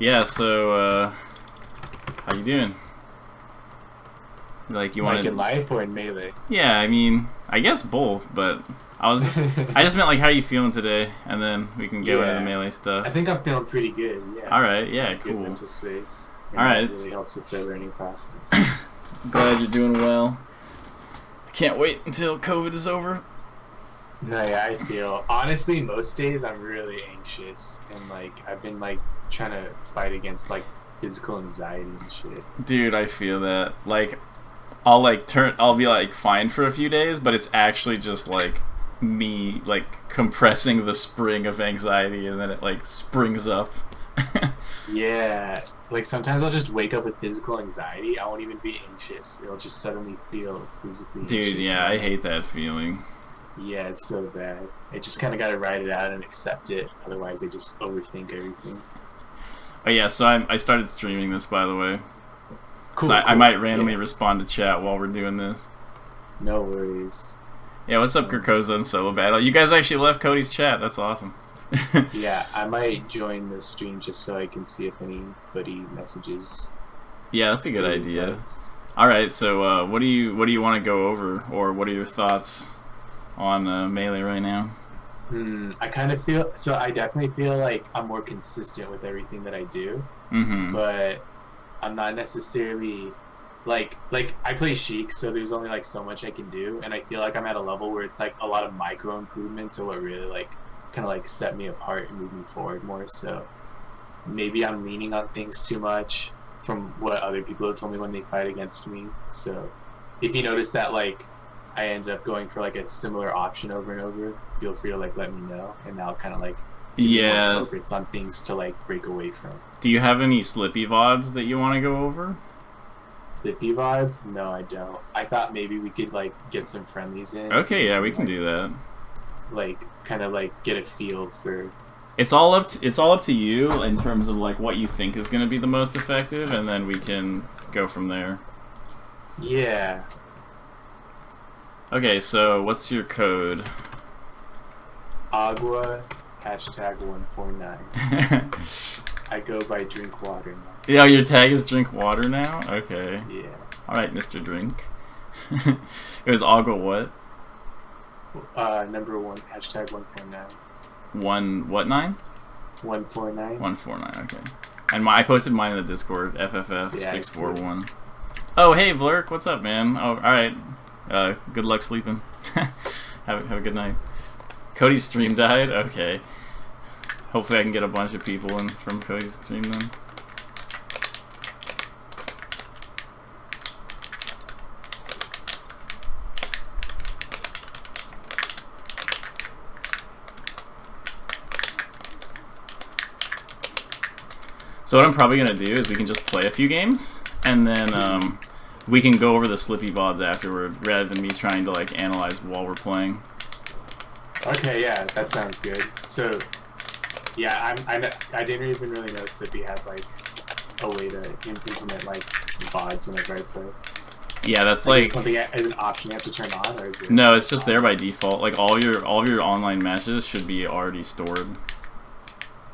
Yeah, so, how you doing? Like, you Like want in to... life or in melee? Yeah, I mean, I guess both, but I just meant, like, how you feeling today, and then we can go into the Yeah, melee I stuff. think I'm feeling pretty good. Yeah, Alright, I'm yeah, in a good cool. mental space, and Alright, that it's really helps with the learning process. glad you're doing well. I can't wait until COVID is over. No, yeah, I feel honestly most days I'm really anxious, and like I've been like trying to fight against like physical anxiety and shit. Dude, I feel that. Like, I'll be, like, fine for a few days, but it's actually just, like, me, like, compressing the spring of anxiety, and then it, like, springs up. Yeah, like sometimes I'll just wake up with physical anxiety. I won't even be anxious. It'll just suddenly feel physically Dude, anxious, yeah, and I I'm like, hate that feeling. yeah, it's so bad. I just kind of got to write it out and accept it. Otherwise, I just overthink everything. Oh yeah, so I started streaming this, by the way. So Cool, I cool. might randomly Yeah, respond to chat while we're doing this. no worries. Yeah, what's up, Um, Kirkoza and Solo Battle? You guys actually left Cody's chat. That's awesome. yeah, I might join the stream just so I can see if anybody messages Yeah, that's a good or idea. replies. All right, so what do you want to go over, or what are your thoughts on Melee right now? I kind of feel so. I definitely feel like I'm more consistent with everything that I do, Mm-hmm. but I'm not necessarily like I play Sheik, so there's only like so much I can do, and I feel like I'm at a level where it's like a lot of micro improvements are what really like kind of like set me apart and move me forward more. So maybe I'm leaning on things too much from what other people have told me when they fight against me. So if you notice that like I end up going for like a similar option over and over, feel free to like let me know, and that'll kind of like give me more Yeah. focus on things to like break away from. Do you have any Slippy VODs that you want to go over? Flippy VODs? No, I don't. I thought maybe we could like get some friendlies in Okay, and, yeah, we and can do that. like kind of like get a feel for. It's all up to you in terms of like what you think is going to be the most effective, and then we can go from there. Yeah, Okay, so what's your code? Agua hashtag 149. I go by DrinkWater now. Yeah, your tag is DrinkWater now? Okay. Yeah. Alright, Mr. Drink. It was Agua what? Number one hashtag 149. What 9? 149. 149, okay. And I posted mine in the Discord, Yeah, I see it. FFF641. Oh, hey, Vlurk, what's up, man? Oh, alright. Good luck sleeping. Have a good night. Cody's stream died? Okay. Hopefully I can get a bunch of people in from Cody's stream then. So what I'm probably going to do is we can just play a few games, and then we can go over the Slippy VODs afterward, rather than me trying to like analyze while we're playing. Okay, yeah, that sounds good. So, yeah, I didn't even really know Slippy had like a way to implement like VODs whenever I play. Yeah, that's Like, is like... something as an option you have to turn on, or is it? No, it's just there by default. Like all of your online matches should be already stored.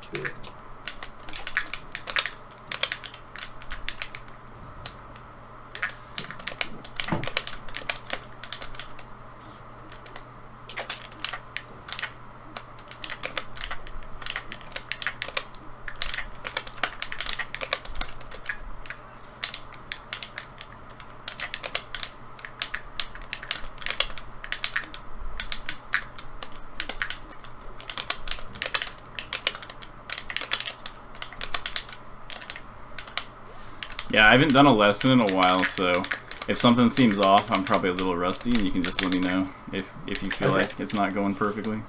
Shit. Yeah, I haven't done a lesson in a while, so if something seems off, I'm probably a little rusty, and you can just let me know if you feel Okay. like it's not going perfectly.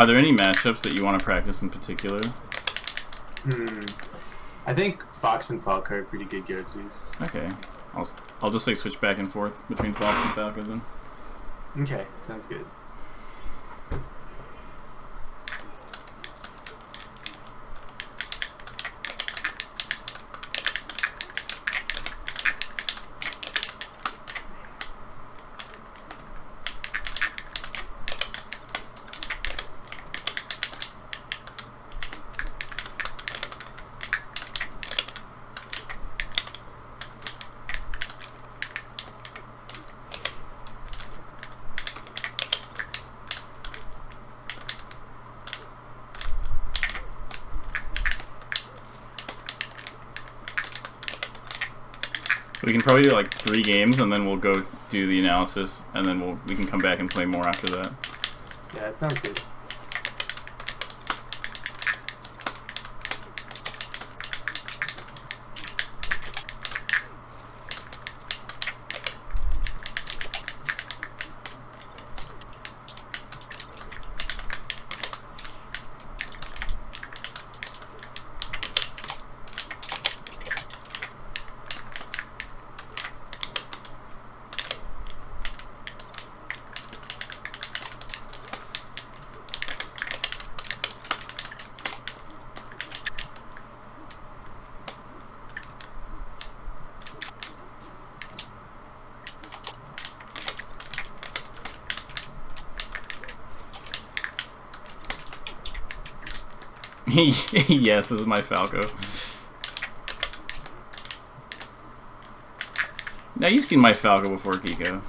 Are there any matchups that you want to practice in particular? I think Fox and Falco are pretty good go-tos. Okay. I'll just like switch back and forth between Fox and Falco then. Okay, sounds good. So we can probably do like 3 games, and then we'll go do the analysis, and then we can come back and play more after that. Yeah, that sounds good. Yes, this is my Falco. Now you've seen my Falco before, Kiko.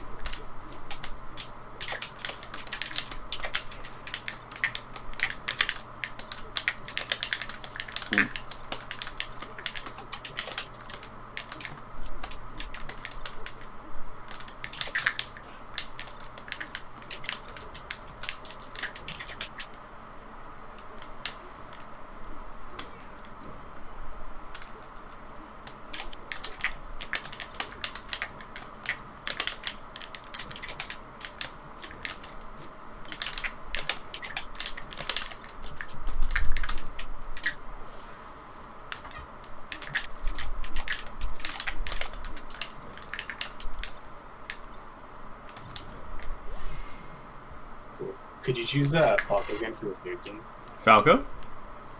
Could you choose Falco again for the third game? Falco?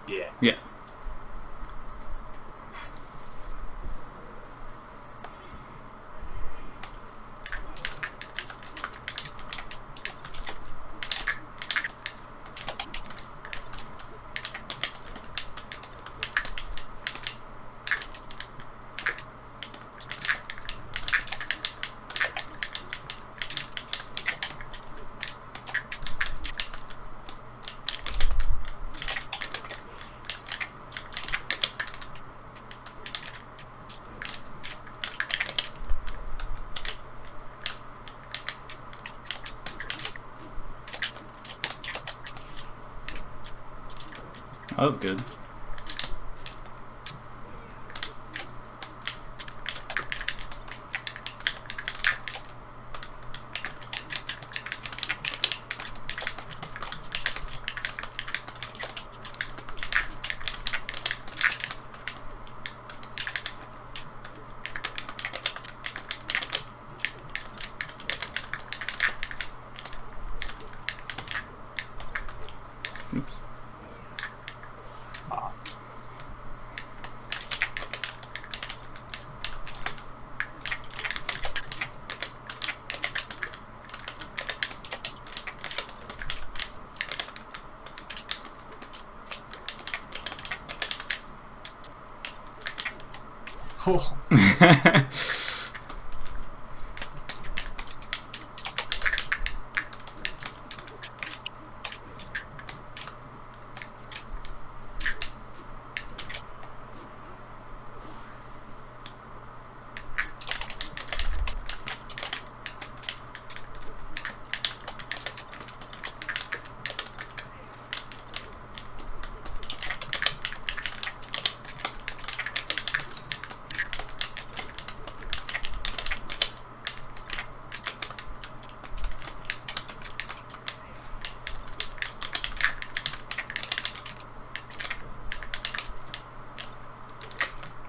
Yeah. Yeah. That was good. Oops. Oh.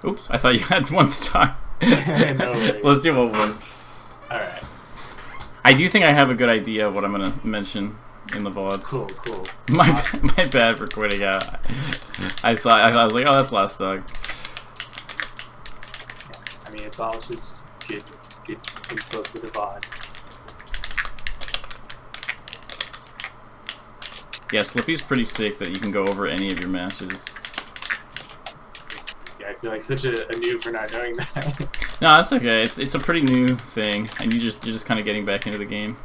Oops, I thought you had one star. No worries. Let's do one more. Alright. I do think I have a good idea of what I'm going to mention in the VODs. Cool. My bad for quitting out. I was like, oh, that's last dog. I mean, it's all just good info for the VOD. Yeah, Slippy's pretty sick that you can go over any of your matches. Yeah, I feel like such a noob for not knowing that. No, that's okay. It's a pretty new thing, and you're just kind of getting back into the game.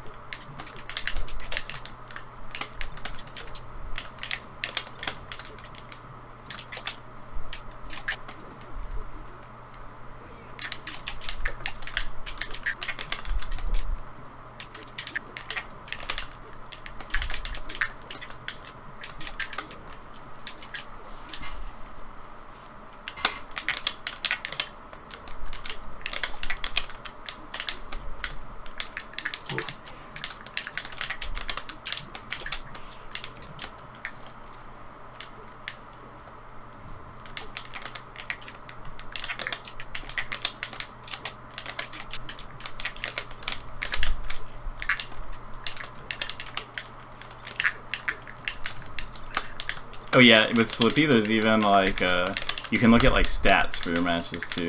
Oh yeah, with Slippy, there's even like you can look at like stats for your matches too.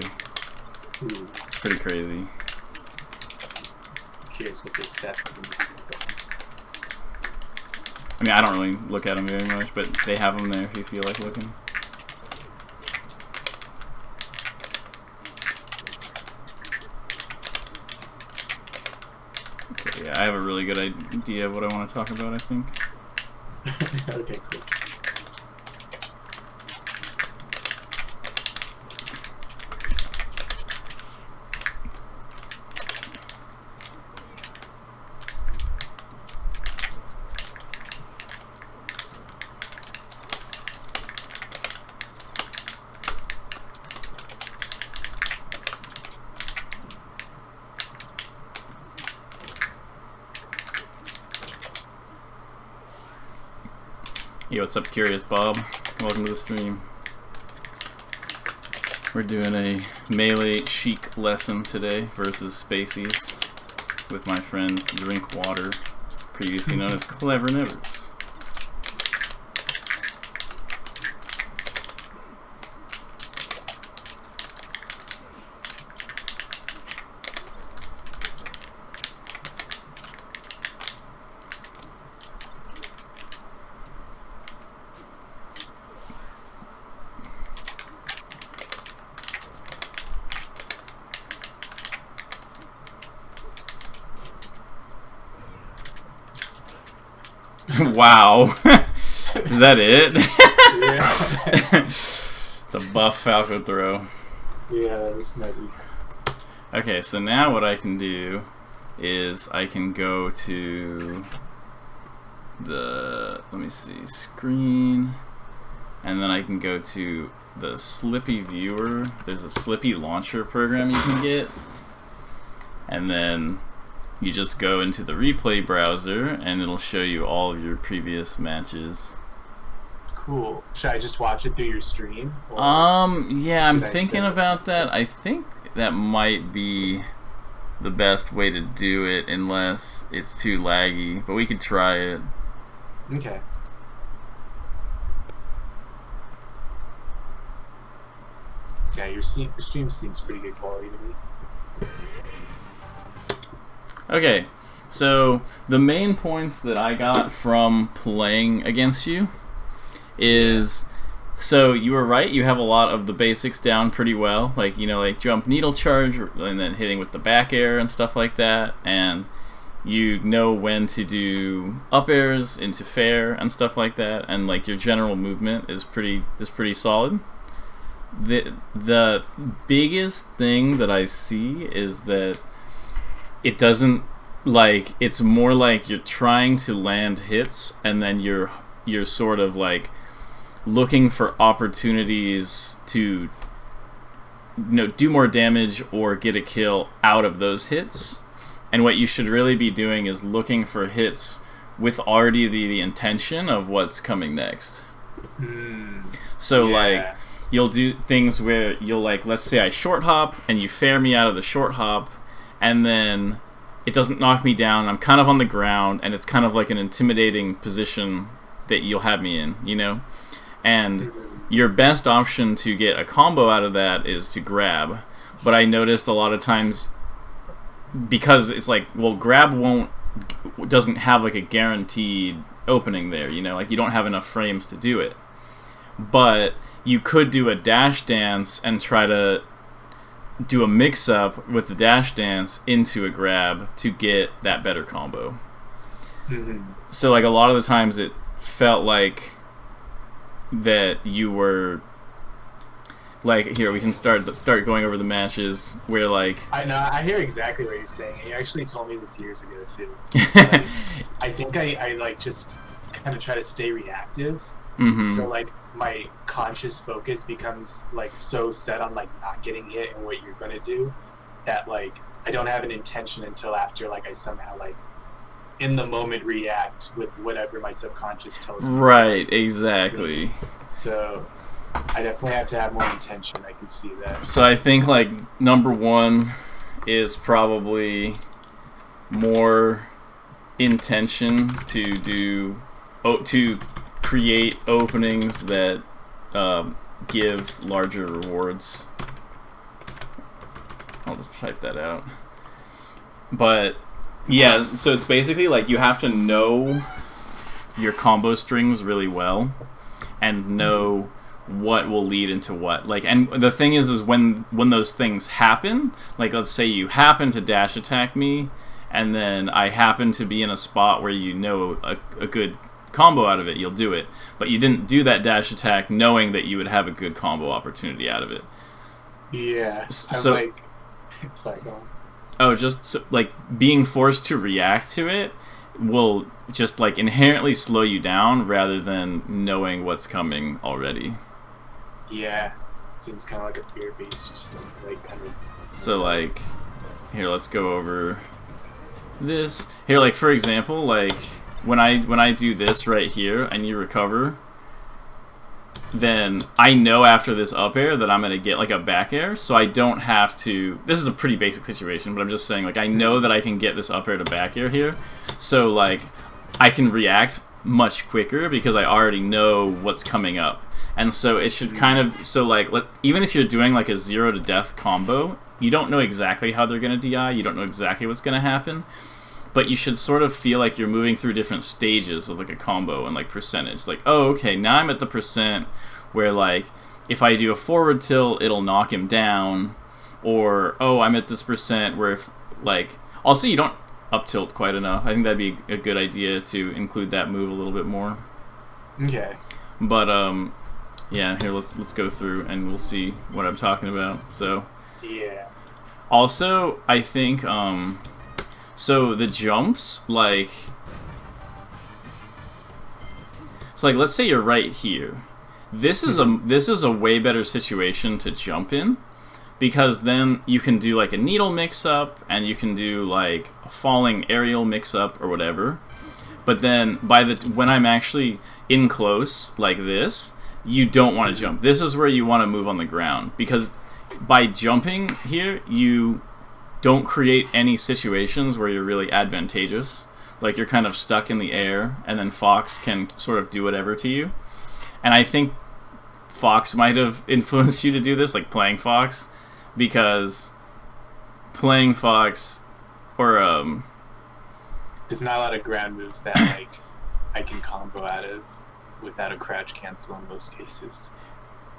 Ooh. It's pretty crazy. Curious what those stats can be. I mean, I don't really look at them very much, but they have them there if you feel like looking. Okay, yeah, I have a really good idea of what I want to talk about, I think. Okay, cool. Yo, what's up, Curious Bob? Welcome to the stream. We're doing a melee Sheik lesson today versus spacies with my friend DrinkWater, previously known as Clever Nevers. Wow. Is that it? Yeah. It's a buff Falco throw. Yeah, that's nutty. Okay, so now what I can do is I can go to the, let me see, screen, and then I can go to the Slippy viewer. There's a Slippy launcher program you can get, and then you just go into the replay browser and it'll show you all of your previous matches. Cool. Should I just watch it through your stream? Yeah, I'm thinking about that. I think that might be the best way to do it unless it's too laggy, but we could try it. Okay. Yeah, your stream seems pretty good quality to me. Okay, so the main points that I got from playing against you is, so you were right, you have a lot of the basics down pretty well, like, you know, like jump needle charge and then hitting with the back air and stuff like that, and you know when to do up airs into fair and stuff like that, and like your general movement is pretty solid. The biggest thing that I see is that it doesn't, like, it's more like you're trying to land hits and then you're sort of like looking for opportunities to, you know, do more damage or get a kill out of those hits. And what you should really be doing is looking for hits with already the intention of what's coming next. So Yeah. like, you'll do things where you'll like, let's say I short hop and you fair me out of the short hop, and then it doesn't knock me down. I'm kind of on the ground, and it's kind of like an intimidating position that you'll have me in, you know? And your best option to get a combo out of that is to grab. But I noticed a lot of times, because it's like, well, grab doesn't have like a guaranteed opening there, you know? Like, you don't have enough frames to do it. But you could do a dash dance and try to do a mix-up with the dash dance into a grab to get that better combo. So, like, a lot of the times it felt like that you were... Like, here, we can start going over the matches where, like... I know, I hear exactly what you're saying. You actually told me this years ago, too. Like, I think I, like, just kind of try to stay reactive. So, like, my conscious focus becomes, like, so set on, like, not getting hit and what you're going to do that, like, I don't have an intention until after, like, I somehow, like, in the moment react with whatever my subconscious tells me. Right, exactly. So... I definitely have to have more intention. I can see that. So I think, like, number one is probably more intention to create openings that give larger rewards. I'll just type that out. But yeah, so it's basically like you have to know your combo strings really well and know what will lead into what. Like, and the thing is when those things happen, like, let's say you happen to dash attack me, and then I happen to be in a spot where you know a good combo out of it, you'll do it. But you didn't do that dash attack knowing that you would have a good combo opportunity out of it. Yeah. So, I'm like... Sorry, go on. Oh, just, so, like, being forced to react to it will just, like, inherently slow you down rather than knowing what's coming already. Yeah, seems kind of like a fear-based, like, kind of... So, like, here, let's go over this. Here, like, for example, like, when I do this right here and you recover, then I know after this up air that I'm going to get, like, a back air, so I don't have to... This is a pretty basic situation, but I'm just saying, like, I know that I can get this up air to back air here, so, like, I can react much quicker because I already know what's coming up. And so it should kind of... So, like, even if you're doing, like, a 0 to death combo, you don't know exactly how they're going to DI, you don't know exactly what's going to happen, but you should sort of feel like you're moving through different stages of, like, a combo and, like, percentage. Like, oh, okay, now I'm at the percent where, like, if I do a forward tilt, it'll knock him down, or, oh, I'm at this percent where, if, like... Also, you don't up tilt quite enough. I think that'd be a good idea to include that move a little bit more. Okay. But, yeah, here, let's go through and we'll see what I'm talking about. So, yeah. Also, I think, so the jumps, like, so, like, let's say you're right here. This is a way better situation to jump in, because then you can do, like, a needle mix-up, and you can do, like, a falling aerial mix-up or whatever. But then, when I'm actually in close, like this, you don't want to jump. This is where you want to move on the ground, because by jumping here, you don't create any situations where you're really advantageous. Like, you're kind of stuck in the air, and then Fox can sort of do whatever to you. And I think Fox might have influenced you to do this, like playing Fox, because playing Fox, or there's not a lot of ground moves that, like, I can combo out of without a crouch cancel in most cases.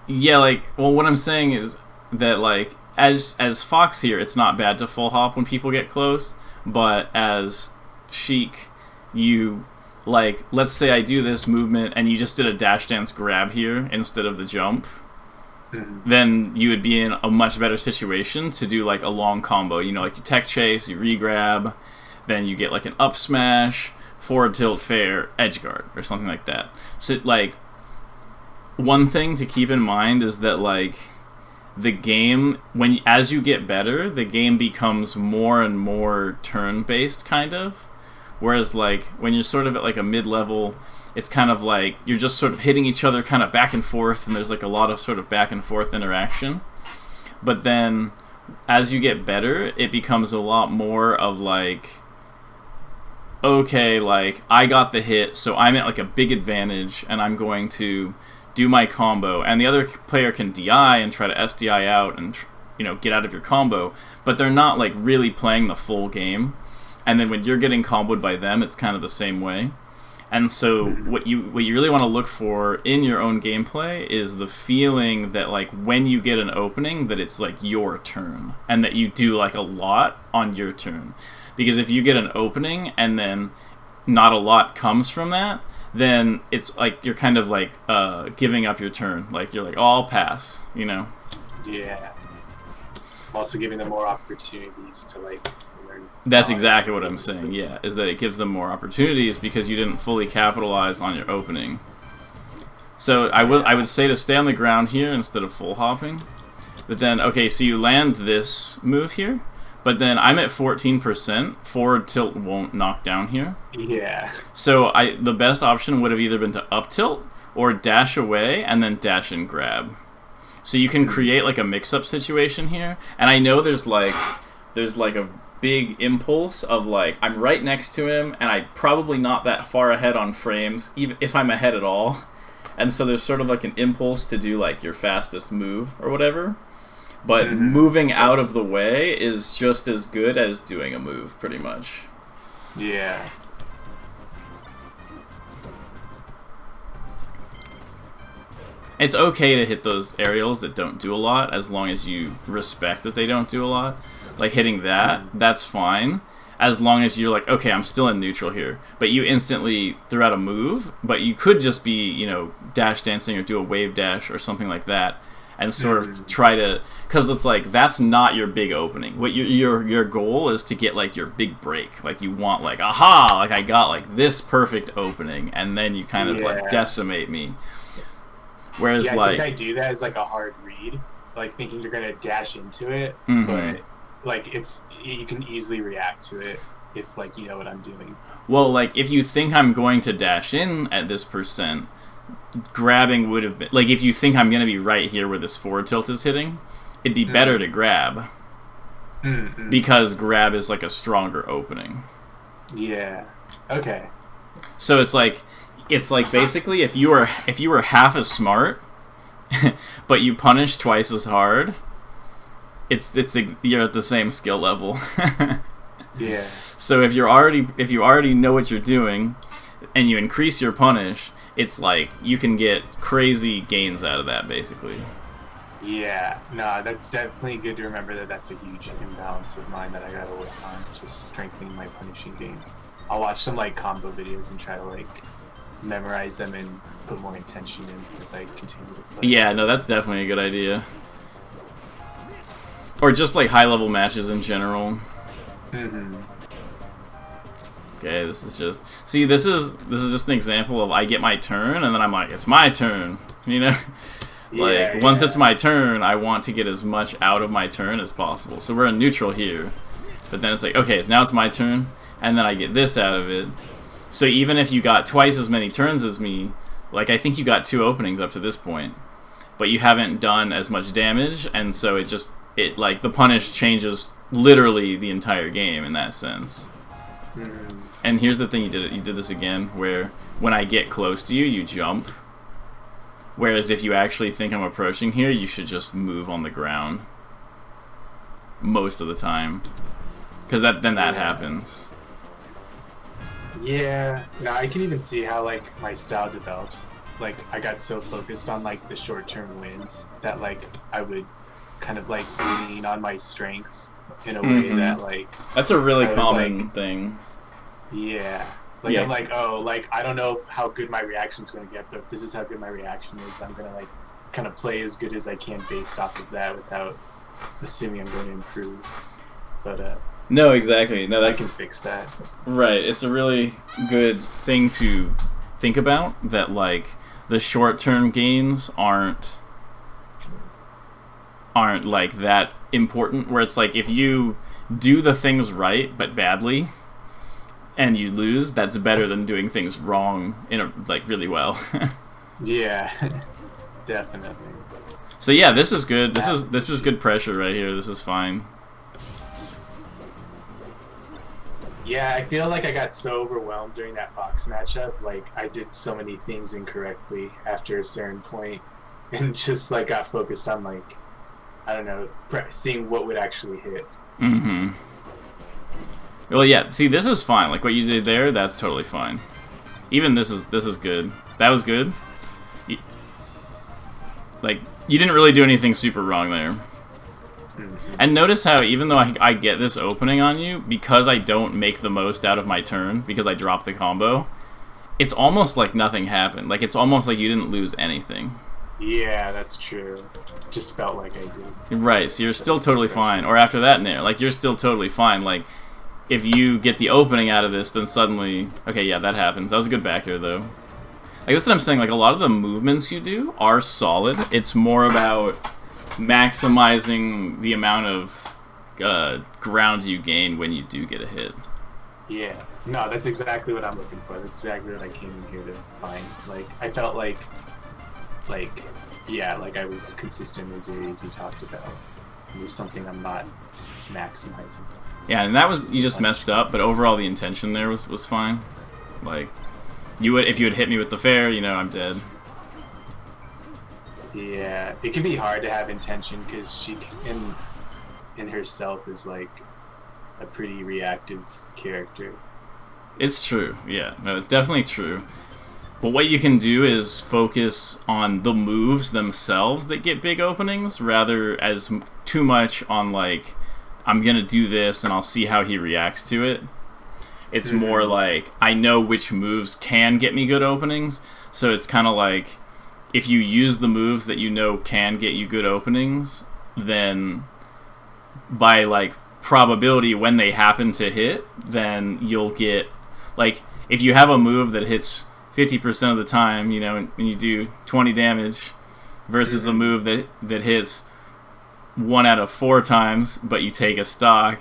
Yeah, like, well, what I'm saying is that, like, as Fox here, it's not bad to full hop when people get close, but as Sheik, you, like, let's say I do this movement and you just did a dash dance grab here instead of the jump, then you would be in a much better situation to do, like, a long combo. You know, like, you tech chase, you re-grab, then you get, like, an up smash, forward tilt fair, edge guard, or something like that. So, like, one thing to keep in mind is that, like, the game, as you get better, the game becomes more and more turn-based, kind of. Whereas, like, when you're sort of at, like, a mid-level, it's kind of like you're just sort of hitting each other kind of back and forth, and there's like a lot of sort of back and forth interaction. But then as you get better, it becomes a lot more of like, okay, like I got the hit, so I'm at like a big advantage, and I'm going to do my combo, and the other player can DI and try to SDI out and get out of your combo, but they're not like really playing the full game. And then when you're getting comboed by them, it's kind of the same way. And so what you really want to look for in your own gameplay is the feeling that like when you get an opening, that it's like your turn, and that you do like a lot on your turn. Because if you get an opening and then not a lot comes from that, then it's like you're kind of like giving up your turn. Like you're like, oh, I'll pass, Yeah. Also giving them more opportunities to like learn. That's exactly what I'm saying, yeah, is that it gives them more opportunities because you didn't fully capitalize on your opening. So I would say to stay on the ground here instead of full hopping. But then, okay, so you land this move here, but then I'm at 14%. Forward tilt won't knock down here. Yeah. So the best option would have either been to up tilt or dash away and then dash and grab. So you can create like a mix-up situation here. And I know there's like a big impulse of like, I'm right next to him and I'm probably not that far ahead on frames, even if I'm ahead at all. And so there's sort of like an impulse to do like your fastest move or whatever. But moving out of the way is just as good as doing a move, pretty much. Yeah. It's okay to hit those aerials that don't do a lot, as long as you respect that they don't do a lot. Like hitting that, that's fine, as long as you're like, okay, I'm still in neutral here. But you instantly threw out a move, but you could just be, dash dancing or do a wave dash or something like that, and sort of try to, because it's like, that's not your big opening. What your goal is to get like your big break. Like you want like, aha, like I got like this perfect opening, and then you kind of like decimate me. Whereas I think I do that as like a hard read, like thinking you're gonna dash into it, but like you can easily react to it if like you know what I'm doing. Well, like if you think I'm going to dash in at this percent, grabbing would have been like, if you think I'm gonna be right here where this forward tilt is hitting, it'd be better to grab, because grab is like a stronger opening. Yeah. Okay. So it's like basically if you were half as smart, but you punish twice as hard, you're at the same skill level. Yeah. So if you already know what you're doing, and you increase your punish, it's like you can get crazy gains out of that, basically. Yeah. No, that's definitely good to remember that that's a huge imbalance of mine that I gotta work on, just strengthening my punishing game. I'll watch some like combo videos and try to like memorize them and put more intention in as I continue to play. Yeah, no, that's definitely a good idea. Or just like high level matches in general. Okay, this is just just an example of I get my turn and then I'm like, it's my turn, Once it's my turn, I want to get as much out of my turn as possible. So we're in neutral here, but then it's like, okay, so now it's my turn, and then I get this out of it. So even if you got twice as many turns as me, like I think you got 2 openings up to this point, but you haven't done as much damage, and so it like the punish changes literally the entire game in that sense. And here's the thing, you did this again, where when I get close to you, you jump. Whereas if you actually think I'm approaching here, you should just move on the ground most of the time, because then that happens. Yeah, no, I can even see how like my style developed. Like I got so focused on like the short-term wins that like I would kind of like lean on my strengths in a way that like that's a really common thing. Yeah. Like I'm like, oh, like I don't know how good my reaction's going to get, but this is how good my reaction is. I'm going to like kind of play as good as I can based off of that without assuming I'm going to improve. But no, exactly. No, I can fix that. Right. It's a really good thing to think about, that like the short-term gains aren't like that important, where it's like if you do the things right but badly, and you lose, that's better than doing things wrong like really well. Yeah, definitely. So yeah, this is good. This is good pressure right here. This is fine. Yeah, I feel like I got so overwhelmed during that box matchup. Like, I did so many things incorrectly after a certain point, and just like got focused on like, I don't know, seeing what would actually hit. Mm-hmm. Well, yeah. See, this is fine. Like what you did there, that's totally fine. Even this is good. That was good. Like you didn't really do anything super wrong there. And notice how even though I get this opening on you, because I don't make the most out of my turn, because I drop the combo, it's almost like nothing happened. Like, it's almost like you didn't lose anything. Yeah, that's true. Just felt like I did. Right, so you're still totally fine. Or after that nair, like, you're still totally fine. Like, if you get the opening out of this, then suddenly... Okay, yeah, that happens. That was a good back air, though. Like, that's what I'm saying. Like, a lot of the movements you do are solid. It's more about maximizing the amount of ground you gain when you do get a hit. Yeah. No, that's exactly what I'm looking for. That's exactly what I came in here to find. Like, I felt like, yeah, like I was consistent in those areas you talked about. It was something I'm not maximizing. Yeah, and that was, you just messed up, but overall the intention there was fine. Like, you would, if you had hit me with the fair, you know, I'm dead. Yeah, it can be hard to have intention because she in herself is like a pretty reactive character. It's true, yeah. No, it's definitely true. But what you can do is focus on the moves themselves that get big openings, rather as too much on like, I'm gonna do this and I'll see how he reacts to it. It's more like, I know which moves can get me good openings, so it's kind of like, if you use the moves that you know can get you good openings, then by like probability when they happen to hit, then you'll get, like, if you have a move that hits 50% of the time, you know, and you do 20 damage versus a move that hits 1 out of 4 times, but you take a stock,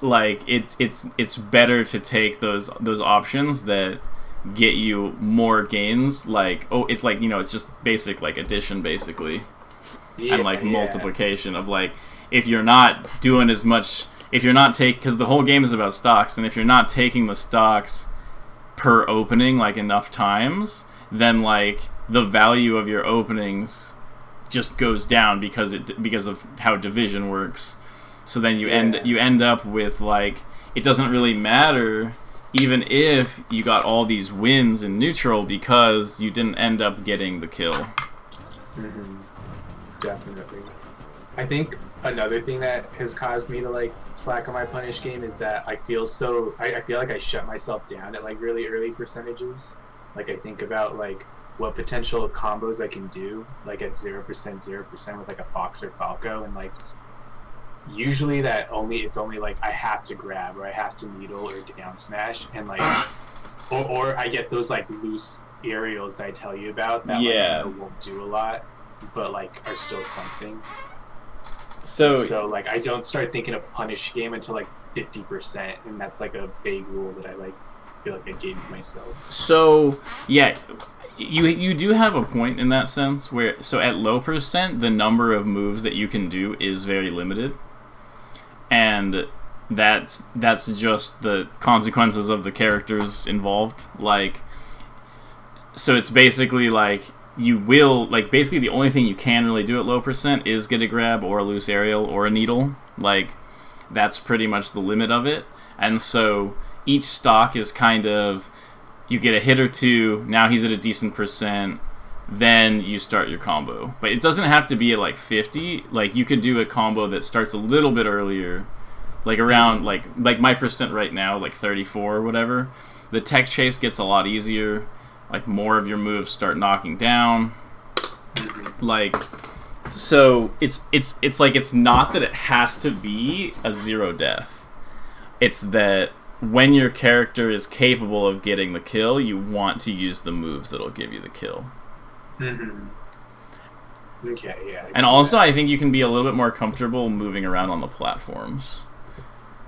like it's better to take those options that get you more gains. Like, oh, it's like, you know, it's just basic like addition basically, and like multiplication of like, if you're not doing as much, if you're not because the whole game is about stocks, and if you're not taking the stocks per opening like enough times, then like the value of your openings just goes down because of how division works. So then you end up with like, it doesn't really matter even if you got all these wins in neutral because you didn't end up getting the kill. Definitely. I think another thing that has caused me to like slack on my punish game is that I feel like I shut myself down at like really early percentages. Like, I think about like what potential combos I can do like at 0% with like a Fox or Falco, and like usually it's only like I have to grab or I have to needle or down smash, and like or I get those like loose aerials that I tell you about that like, I know won't do a lot but like are still something. So like I don't start thinking of punish game until like 50%, and that's like a vague rule that I like feel like I gave myself. So yeah, you do have a point in that sense where, so at low percent the number of moves that you can do is very limited. And that's just the consequences of the characters involved. Like, so it's basically like you will, like, basically the only thing you can really do at low percent is get a grab or a loose aerial or a needle. Like, that's pretty much the limit of it. And so each stock is kind of, you get a hit or two, now he's at a decent percent, then you start your combo. But it doesn't have to be at like 50. Like, you could do a combo that starts a little bit earlier, like around like my percent right now, like 34 or whatever. The tech chase gets a lot easier. Like, more of your moves start knocking down. Like, so it's like, it's not that it has to be a 0 death. It's that when your character is capable of getting the kill, you want to use the moves that'll give you the kill. Okay, yeah. And also, I think you can be a little bit more comfortable moving around on the platforms.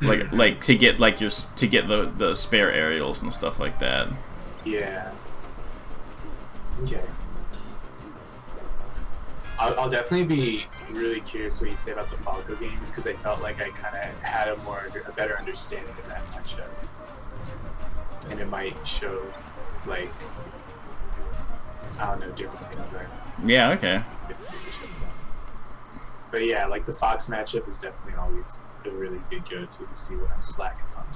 like to get like to get the spare aerials and stuff like that. Yeah. Okay. I'll definitely be really curious what you say about the Falco games, because I felt like I kind of had a better understanding of that matchup, and it might show like, I don't know, different things there. Yeah. Okay. But yeah, like the Fox matchup is definitely always a really big go-to to see what I'm slacking on.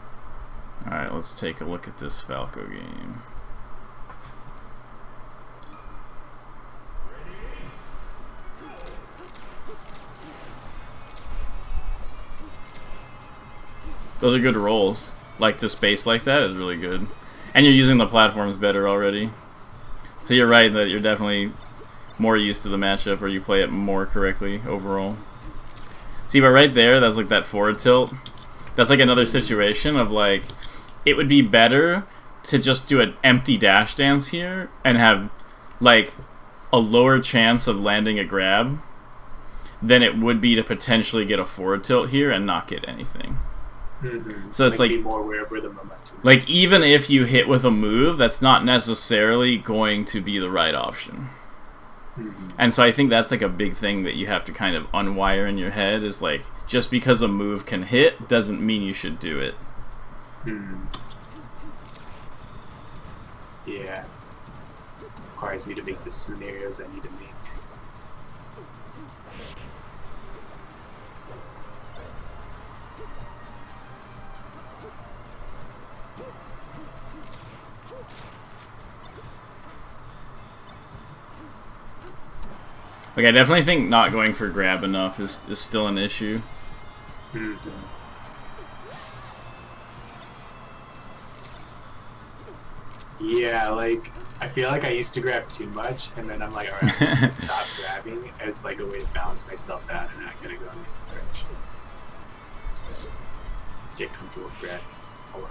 All right, let's take a look at this Falco game. Those are good rolls. Like to space like that is really good. And you're using the platforms better already. So you're right that you're definitely more used to the matchup, or you play it more correctly overall. See, but right there, that's like that forward tilt. That's like another situation of like, it would be better to just do an empty dash dance here and have like a lower chance of landing a grab than it would be to potentially get a forward tilt here and not get anything. So it's like be more aware of where the momentum is. Like even if you hit with a move, that's not necessarily going to be the right option. And so I think that's like a big thing that you have to kind of unwire in your head, is like, just because a move can hit doesn't mean you should do it. Yeah. Requires me to make the scenarios I need to make. Like I definitely think not going for grab enough is still an issue. Yeah, like I feel like I used to grab too much, and then I'm like, alright, I'm just gonna stop grabbing as like a way to balance myself out and not gonna go in the other direction. Just get comfortable with grabbing a lot.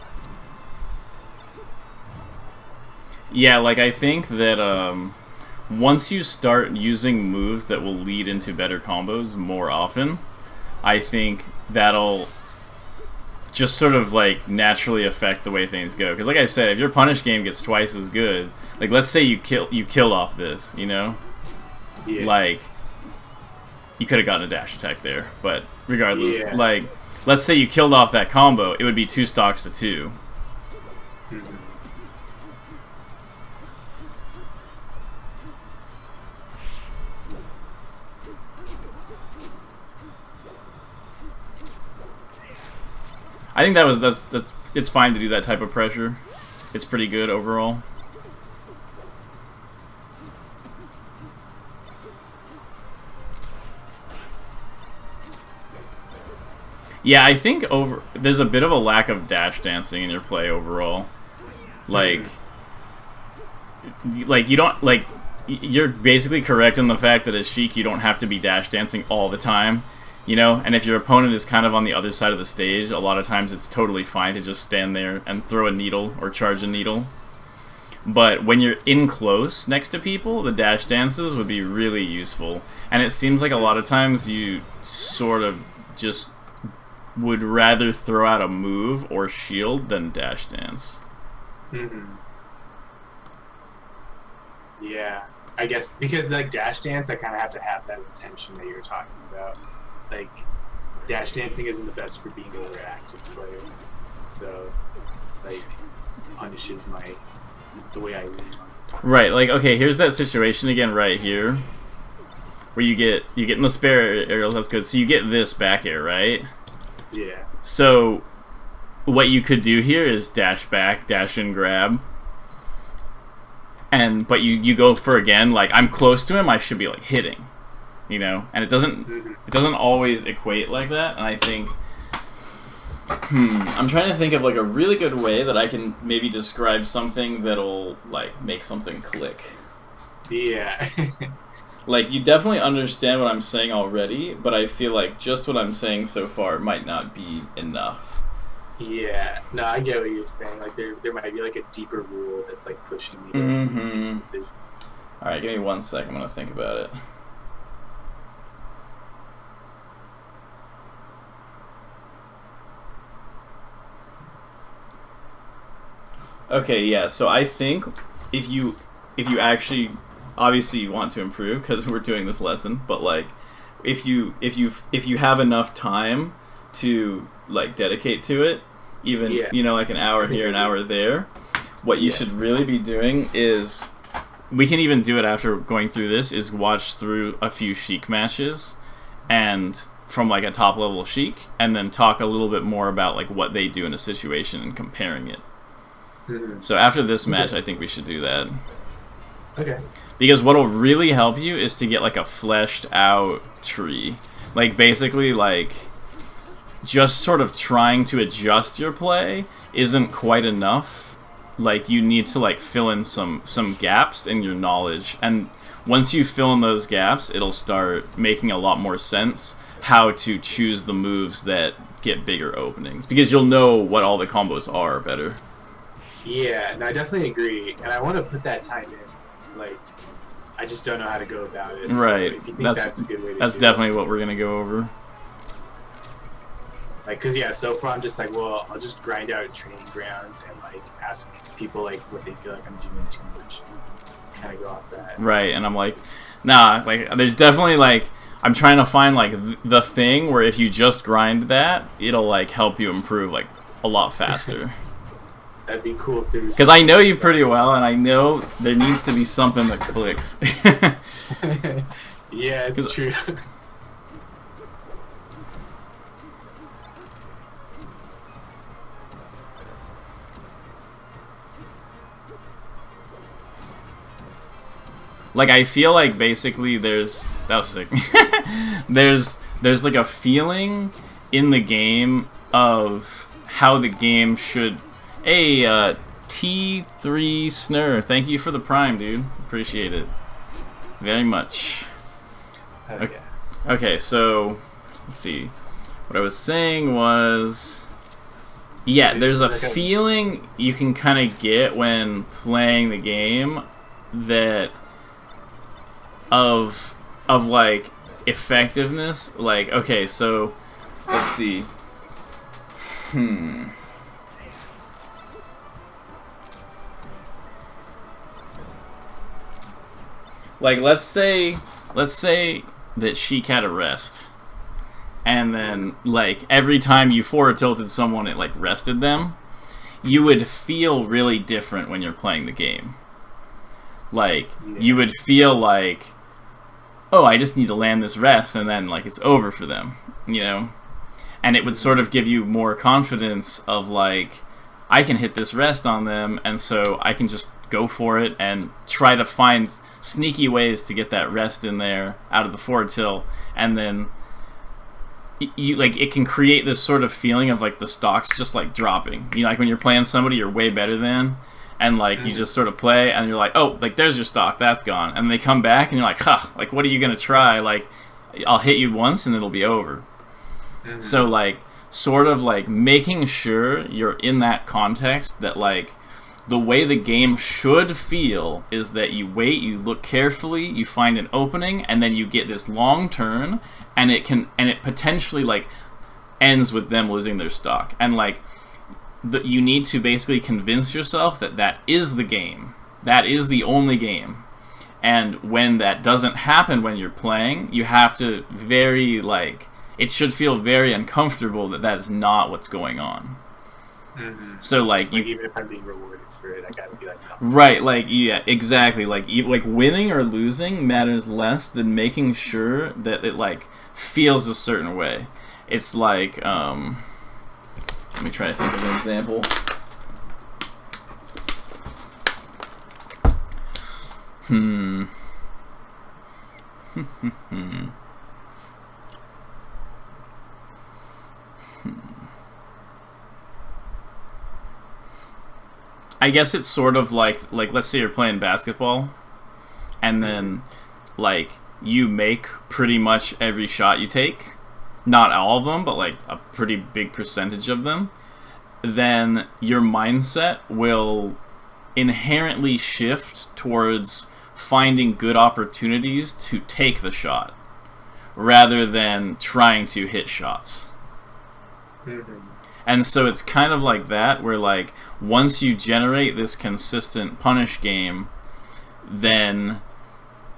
Yeah, like I think that once you start using moves that will lead into better combos more often, I think that'll just sort of like naturally affect the way things go. Because like I said, if your punish game gets twice as good, like let's say you kill off this, you know, like you could have gotten a dash attack there, but regardless, like let's say you killed off that combo, it would be 2 stocks to 2. I think that's it's fine to do that type of pressure. It's pretty good overall. Yeah, I think there's a bit of a lack of dash dancing in your play overall. Like you don't like. You're basically correct in the fact that as Sheik, you don't have to be dash dancing all the time. You know, and if your opponent is kind of on the other side of the stage, a lot of times it's totally fine to just stand there and throw a needle or charge a needle. But when you're in close next to people, the dash dances would be really useful. And it seems like a lot of times you sort of just would rather throw out a move or shield than dash dance. Yeah, I guess because like dash dance, I kind of have to have that intention that you're talking about. Like, dash dancing isn't the best for being a reactive player, so like punishes the way I lean on. Right, like okay, here's that situation again right here, where you get in the spare aerials. That's good. So you get this back air, right? Yeah. So what you could do here is dash back, dash and grab, but you go for again. Like I'm close to him, I should be like hitting. You know, and it doesn't always equate like that, and I think I'm trying to think of like a really good way that I can maybe describe something that'll like make something click. Yeah. Like you definitely understand what I'm saying already, but I feel like just what I'm saying so far might not be enough. Yeah. No, I get what you're saying. Like there might be like a deeper rule that's like pushing me to make decisions. All right, give me 1 sec. I'm gonna think about it. Okay, yeah. So I think if you actually obviously you want to improve because we're doing this lesson, but like if you have enough time to like dedicate to it, even like an hour here, an hour there, what you should really be doing is we can even do it after going through this is watch through a few Sheik matches and from like a top level Sheik and then talk a little bit more about like what they do in a situation and comparing it. So after this match, I think we should do that. Okay. Because what'll really help you is to get like a fleshed out tree. Like basically like just sort of trying to adjust your play isn't quite enough. Like you need to like fill in some gaps in your knowledge, and once you fill in those gaps, it'll start making a lot more sense how to choose the moves that get bigger openings, because you'll know what all the combos are better. Yeah, no, I definitely agree, and I want to put that time in. Like, I just don't know how to go about it. Right. So if you think that's a good way to that's do definitely what we're gonna go over. Like, cause yeah, so far I'm just like, well, I'll just grind out training grounds and like ask people like what they feel like I'm doing too much, and kind of go off that. Right, and I'm like, nah, like there's definitely like I'm trying to find like the thing where if you just grind that, it'll like help you improve like a lot faster. That'd be cool if there was. Because I know you pretty well, and I know there needs to be something that clicks. Yeah, it's true. Like I feel like basically there's that was sick. there's like a feeling in the game of how the game should. Hey, T3 Snur, thank you for the prime, dude. Appreciate it very much. Okay. Okay, so let's see. What I was saying was, yeah, there's a feeling you can kind of get when playing the game that of like effectiveness. Like, okay, so let's see. Like, let's say that Sheik had a rest, and then, like, every time you forward tilted someone, it, like, rested them, you would feel really different when you're playing the game. Like, you would feel like, oh, I just need to land this rest, and then, like, it's over for them, you know? And it would sort of give you more confidence of, like, I can hit this rest on them, and so I can just go for it and try to find sneaky ways to get that rest in there out of the forward tilt, and then you like it can create this sort of feeling of like the stocks just like dropping. You know, like when you're playing somebody you're way better than, and like you just sort of play and you're like, oh, like there's your stock, that's gone, and they come back and you're like, huh, like what are you gonna try? Like I'll hit you once and it'll be over. So like sort of like making sure you're in that context that like the way the game should feel is that you wait, you look carefully, you find an opening, and then you get this long turn, and it potentially like ends with them losing their stock. And like you need to basically convince yourself that that is the game, that is the only game. And when that doesn't happen when you're playing, you have to very like it should feel very uncomfortable that that is not what's going on. So like you, even if I'm being rewarded for it, I gotta be like, no. Right, like yeah, exactly. Like winning or losing matters less than making sure that it like feels a certain way. It's like let me try to think of an example. I guess it's sort of like let's say you're playing basketball, and then like you make pretty much every shot you take, not all of them, but like a pretty big percentage of them, then your mindset will inherently shift towards finding good opportunities to take the shot rather than trying to hit shots. And so it's kind of like that, where like once you generate this consistent punish game, then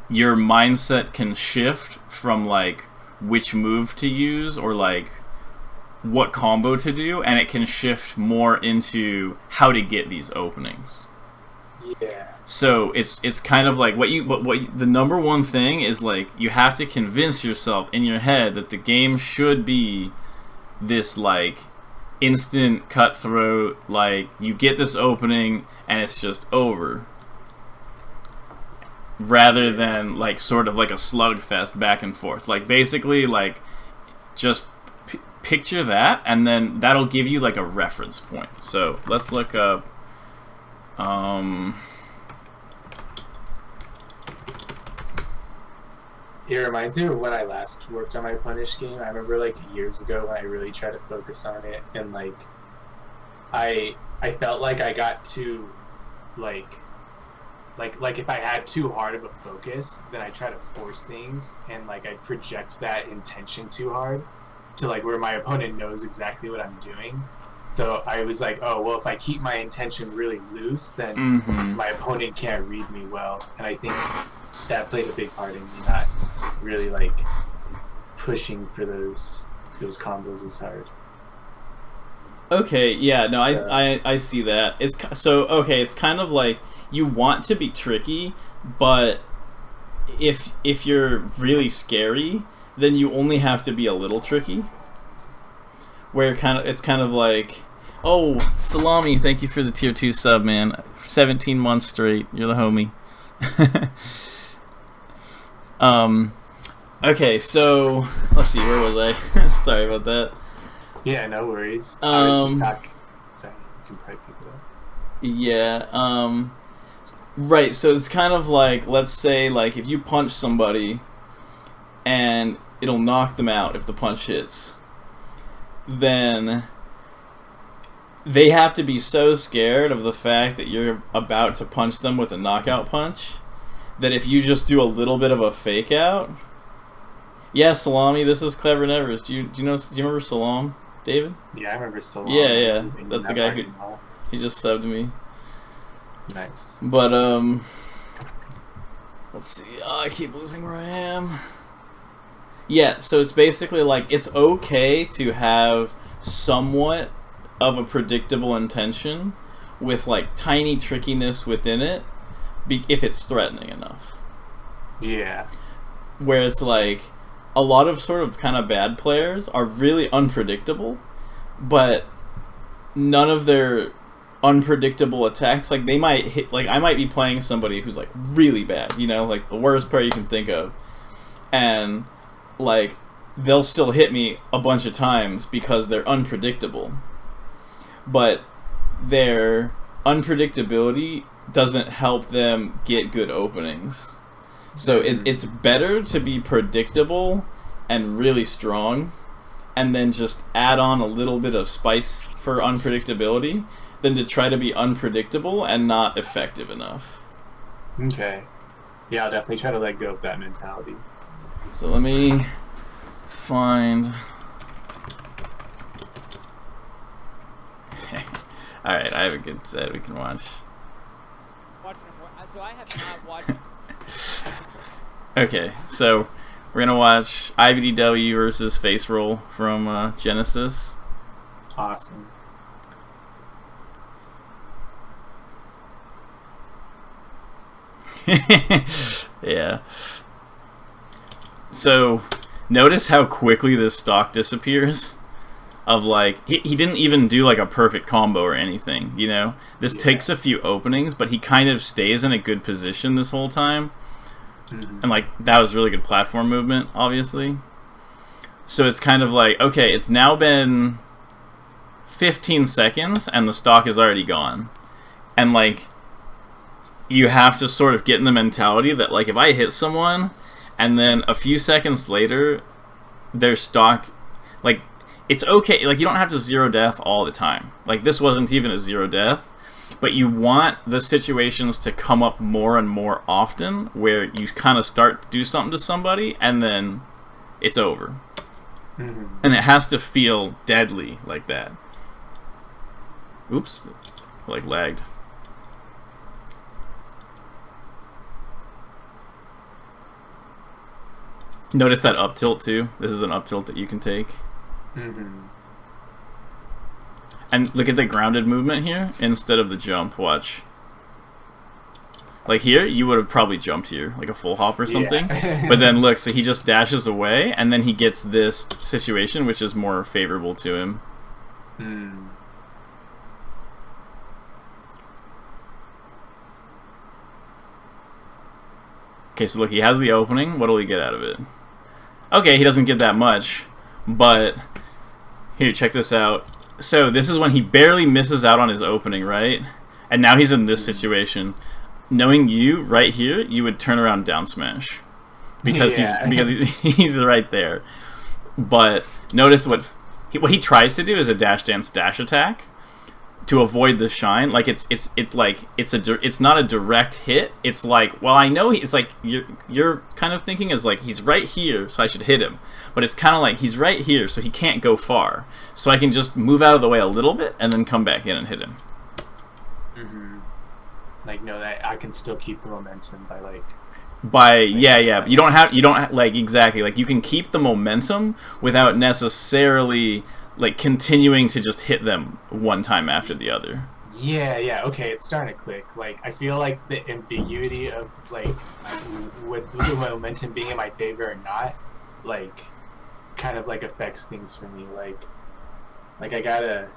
your mindset can shift from like which move to use or like what combo to do, and it can shift more into how to get these openings. Yeah. So it's kind of like what the number one thing is, like, you have to convince yourself in your head that the game should be this like instant cutthroat, like you get this opening and it's just over, rather than like sort of like a slugfest back and forth. Like basically like just picture that, and then that'll give you like a reference point. So let's look up It reminds me of when I last worked on my punish game. I remember like years ago when I really tried to focus on it, and like I felt like I got too like if I had too hard of a focus, then I try to force things, and like I project that intention too hard to like where my opponent knows exactly what I'm doing. So I was like, oh well, if I keep my intention really loose, then my opponent can't read me well, and I think that played a big part in me not really like pushing for those combos as hard. Okay, yeah, no, I see that. It's so okay. It's kind of like you want to be tricky, but if you're really scary, then you only have to be a little tricky. Where it's kind of like, oh, Salami, thank you for the tier 2 sub, man. 17 months straight, you're the homie. Okay, so let's see, where was I? Sorry about that. Yeah, no worries. I was just talking. Sorry, you can probably pick it up. Yeah, right, so it's kind of like, let's say, like, if you punch somebody and it'll knock them out if the punch hits, then they have to be so scared of the fact that you're about to punch them with a knockout punch that if you just do a little bit of a fake out. Yeah, Salami, this is Clever Nevers. Do you remember Salam, David? Yeah, I remember Salam. Yeah. That's the guy who he just subbed me. Nice. But let's see. Oh, I keep losing where I am. Yeah, so it's basically like it's okay to have somewhat of a predictable intention with like tiny trickiness within it, if it's threatening enough. Yeah. Whereas like a lot of sort of kind of bad players are really unpredictable, but none of their unpredictable attacks, like they might hit, like I might be playing somebody who's like really bad, you know, like the worst player you can think of, and like they'll still hit me a bunch of times because they're unpredictable, but their unpredictability doesn't help them get good openings. So it's better to be predictable and really strong, and then just add on a little bit of spice for unpredictability, than to try to be unpredictable and not effective enough. Okay. Yeah, I'll definitely try to let go of that mentality. So let me find... Alright, I have a good set we can watch. So I have not watched... Okay, so we're gonna watch IBDW versus Face Roll from Genesis. Awesome. Yeah. So notice how quickly this stock disappears. Of like he didn't even do like a perfect combo or anything, you know. This takes a few openings, but he kind of stays in a good position this whole time. And like that was really good platform movement, obviously. So it's kind of like, okay, it's now been 15 seconds and the stock is already gone. And like you have to sort of get in the mentality that like if I hit someone and then a few seconds later their stock, like it's okay, like you don't have to zero death all the time. Like this wasn't even a zero death, but you want the situations to come up more and more often where you kind of start to do something to somebody and then it's over. And it has to feel deadly like that. Oops, like lagged. Notice that up tilt too. This is an up tilt that you can take. Mm-hmm. And look at the grounded movement here instead of the jump. Watch. Like here, you would have probably jumped here, like a full hop or something. Yeah. But then look, so he just dashes away, and then he gets this situation, which is more favorable to him. Mm. Okay, so look, he has the opening. What'll he get out of it? Okay, he doesn't get that much, but here, check this out. So this is when he barely misses out on his opening, right? And now he's in this situation. Knowing you right here, you would turn around down smash because he's right there. But notice what he tries to do is a dash dance dash attack to avoid the shine. Like it's not a direct hit. It's like, well, I know it's like you're kind of thinking is like he's right here, so I should hit him. But it's kind of like he's right here, so he can't go far. So I can just move out of the way a little bit and then come back in and hit him. Mm-hmm. Like, no, that I can still keep the momentum by like. Yeah. You don't have like exactly like you can keep the momentum without necessarily like continuing to just hit them one time after the other. Yeah. Okay, it's starting to click. Like, I feel like the ambiguity of like with the momentum being in my favor or not, like, kind of like affects things for me. Like I gotta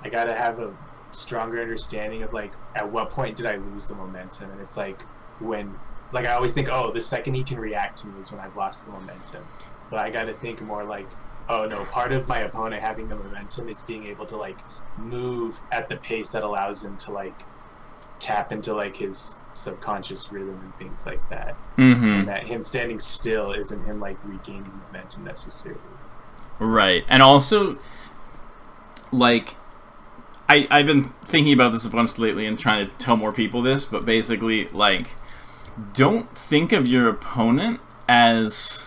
have a stronger understanding of like at what point did I lose the momentum, and it's like when like I always think, oh, the second he can react to me is when I've lost the momentum. But I got to think more like, oh no, part of my opponent having the momentum is being able to like move at the pace that allows him to like tap into like his subconscious rhythm and things like that. Mm-hmm. And that him standing still isn't him like regaining momentum necessarily. Right, and also like I've been thinking about this a bunch lately and trying to tell more people this, but basically, like, don't think of your opponent as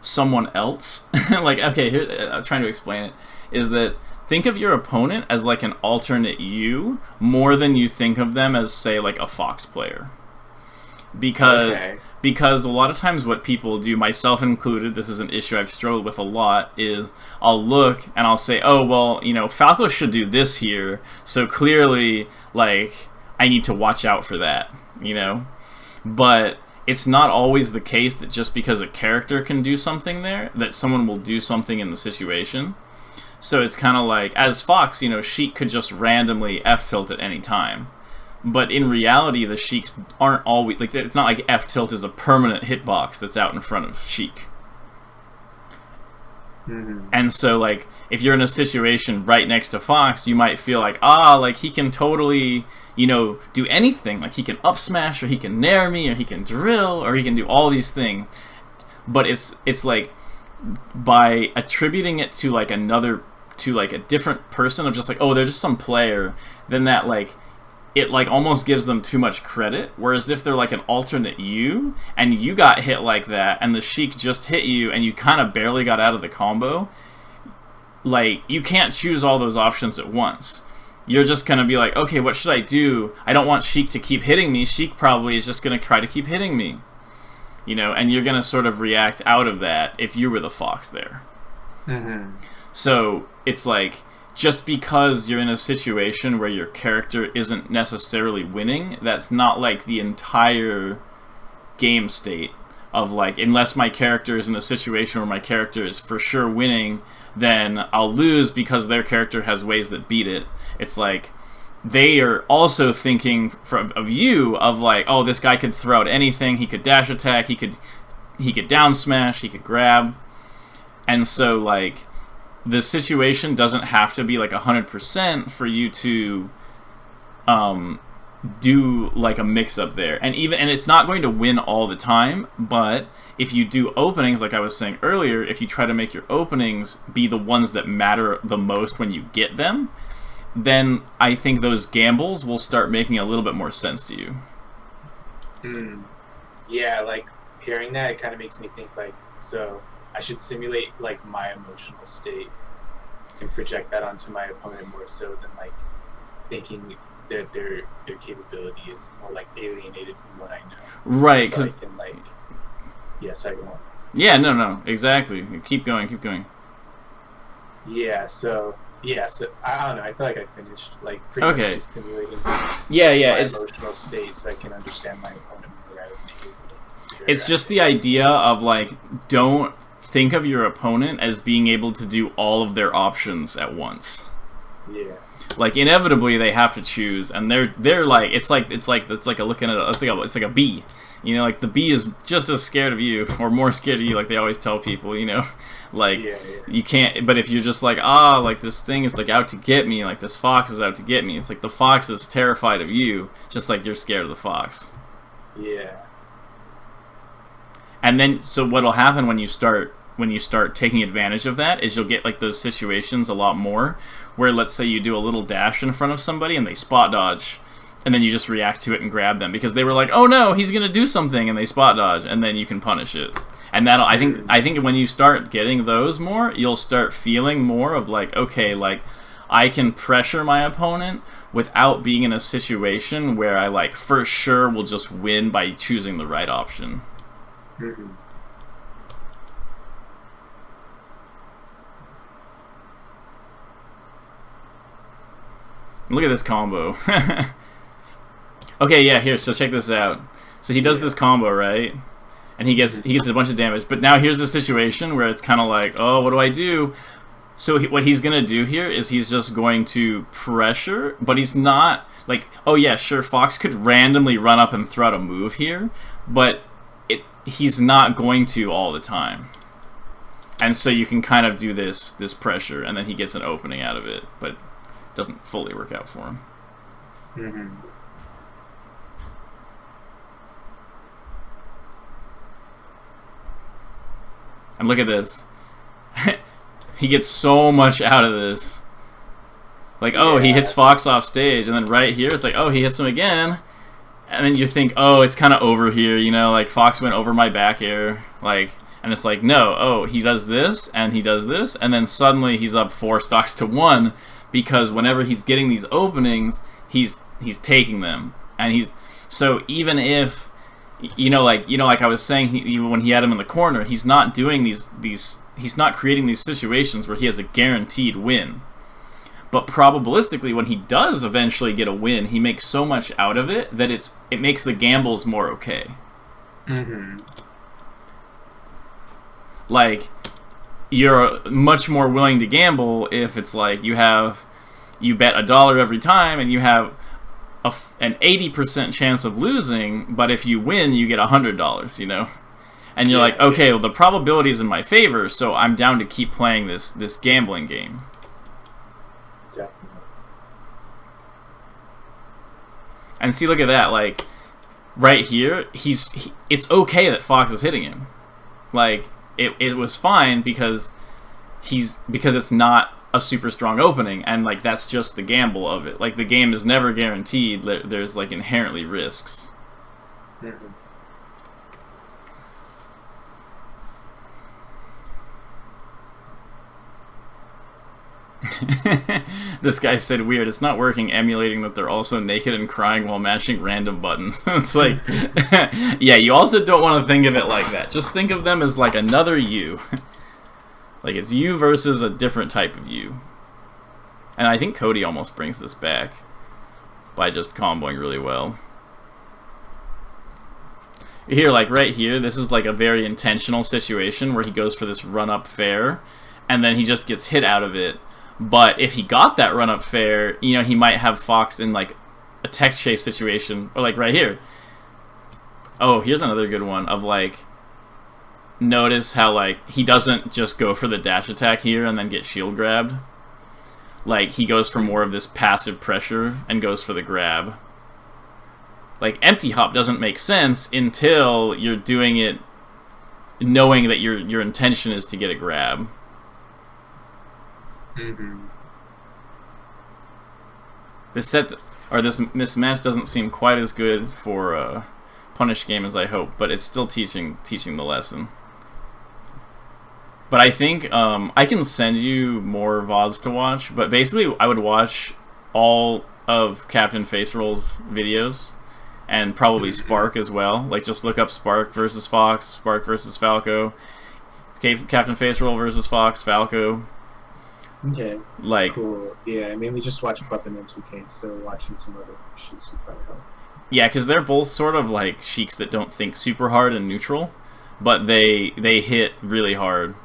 someone else. Like, okay, here, I'm trying to explain it, is that think of your opponent as, like, an alternate you more than you think of them as, say, like, a Fox player. Because a lot of times what people do, myself included, this is an issue I've struggled with a lot, is I'll look and I'll say, oh, well, you know, Falco should do this here, so clearly, like, I need to watch out for that, you know? But it's not always the case that just because a character can do something there, that someone will do something in the situation. So it's kind of like, as Fox, you know, Sheik could just randomly F-tilt at any time. But in reality, the Sheiks aren't always... like, it's not like F-tilt is a permanent hitbox that's out in front of Sheik. Mm-hmm. And so, like, if you're in a situation right next to Fox, you might feel like, like, he can totally, you know, do anything. Like, he can up smash, or he can nair me, or he can drill, or he can do all these things. But it's like, by attributing it to, like, a different person of just like, oh, they're just some player, then that, like... it like almost gives them too much credit, whereas if they're like an alternate you and you got hit like that and the Sheik just hit you and you kind of barely got out of the combo, like you can't choose all those options at once. You're just gonna be like, okay, what should I do? I don't want Sheik to keep hitting me. Sheik probably is just gonna try to keep hitting me, you know, and you're gonna sort of react out of that if you were the Fox there. Mm-hmm. So it's like, just because you're in a situation where your character isn't necessarily winning, that's not like the entire game state of like, unless my character is in a situation where my character is for sure winning, then I'll lose because their character has ways that beat it. It's like, they are also thinking of you of like, oh, this guy could throw out anything, he could dash attack, he could down smash, he could grab. And so like, the situation doesn't have to be like 100% for you to do like a mix-up there, and it's not going to win all the time. But if you do openings, like I was saying earlier, if you try to make your openings be the ones that matter the most when you get them, then I think those gambles will start making a little bit more sense to you. Yeah, like hearing that, it kind of makes me think like, so I should simulate like my emotional state and project that onto my opponent more so than like thinking that their capability is more like alienated from what I know. Right, So I because can like, yes, I want. yeah, no, exactly. Keep going, keep going. So I don't know. I feel like I finished like pretty much Okay. just simulating Yeah, my it's emotional state, so I can understand my opponent more rather than it's just the idea of like don't think of your opponent as being able to do all of their options at once. Yeah. Like inevitably they have to choose, and they're like it's like a looking at it's like a bee. You know, like the bee is just as scared of you or more scared of you, like they always tell people, you know. Like Yeah. you can't, but if you're just like, like this thing is like out to get me, like this fox is out to get me, it's like the fox is terrified of you, just like you're scared of the fox. Yeah. And then, so what'll happen when you start taking advantage of that is you'll get like those situations a lot more, where let's say you do a little dash in front of somebody and they spot dodge, and then you just react to it and grab them because they were like, oh no, he's gonna do something, and they spot dodge, and then you can punish it. And that'll, I think when you start getting those more, you'll start feeling more of like, okay, like I can pressure my opponent without being in a situation where I like for sure will just win by choosing the right option. Mm-hmm. Look at this combo. Okay, yeah, here, so check this out. So he does this combo, right? And he gets a bunch of damage. But now here's the situation where it's kind of like, oh, what do I do? So what he's going to do here is he's just going to pressure, but he's not, like, oh yeah, sure, Fox could randomly run up and throw out a move here, but he's not going to all the time. And so you can kind of do this pressure, and then he gets an opening out of it, but it doesn't fully work out for him. Mm-hmm. And look at this. He gets so much out of this. Like, oh, he hits Fox off stage, and then right here, it's like, oh, he hits him again. And then you think, oh, it's kind of over here, you know, like Fox went over my back air. Like, and it's like, no, oh, he does this, and he does this, and then suddenly he's up 4 stocks to 1, because whenever he's getting these openings, he's taking them. And so even if, you know, like I was saying, when he had him in the corner, he's not doing he's not creating these situations where he has a guaranteed win. But probabilistically, when he does eventually get a win, he makes so much out of it that it makes the gambles more okay. Mm-hmm. Like, you're much more willing to gamble if it's like you bet $1 every time and you have an 80% chance of losing, but if you win, you get $100, you know? And you're like, okay, well, the probability is in my favor, so I'm down to keep playing this gambling game. Definitely. And see, look at that, like, right here, it's okay that Fox is hitting him. Like, it was fine because it's not a super strong opening, and like that's just the gamble of it. Like the game is never guaranteed. There's like inherently risks. Mm-hmm. This guy said weird. It's not working emulating that they're also naked and crying while mashing random buttons. It's like, yeah, you also don't want to think of it like that. Just think of them as like another you. Like it's you versus a different type of you. And I think Cody almost brings this back by just comboing really well. Here, like right here, this is like a very intentional situation where he goes for this run-up fair, and then he just gets hit out of it. But if he got that run-up fair, you know, he might have Fox in like a tech chase situation, or like right here. Oh, here's another good one of like, notice how like he doesn't just go for the dash attack here and then get shield grabbed. Like he goes for more of this passive pressure and goes for the grab. Like empty hop doesn't make sense until you're doing it knowing that your intention is to get a grab. Mm-hmm. This match doesn't seem quite as good for Punish game as I hope, but it's still teaching the lesson. But I think I can send you more VODs to watch, but basically I would watch all of Captain Faceroll's videos, and probably Spark as well. Like, just look up Spark versus Fox, Spark versus Falco, Captain Faceroll versus Fox, Falco. Okay. Like, cool. Yeah, I mainly just watch Club and M2K, so watching some other Sheiks would probably help. yeah, because they're both sort of like Sheiks that don't think super hard and neutral, but they hit really hard.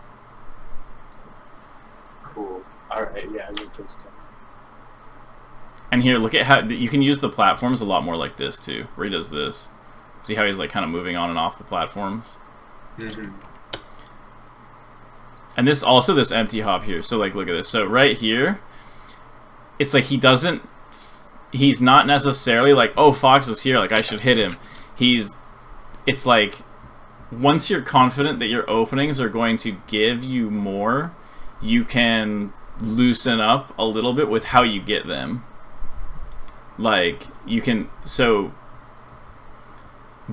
Cool. Alright, yeah, I like those two. And here, look at how you can use the platforms a lot more like this too, where he does this. See how he's like kind of moving on and off the platforms? And this also this empty hop here. So like, look at this. So right here, it's like he's not necessarily like, oh, Fox is here, like I should hit him. It's like, once you're confident that your openings are going to give you more, you can loosen up a little bit with how you get them. Like, you can, so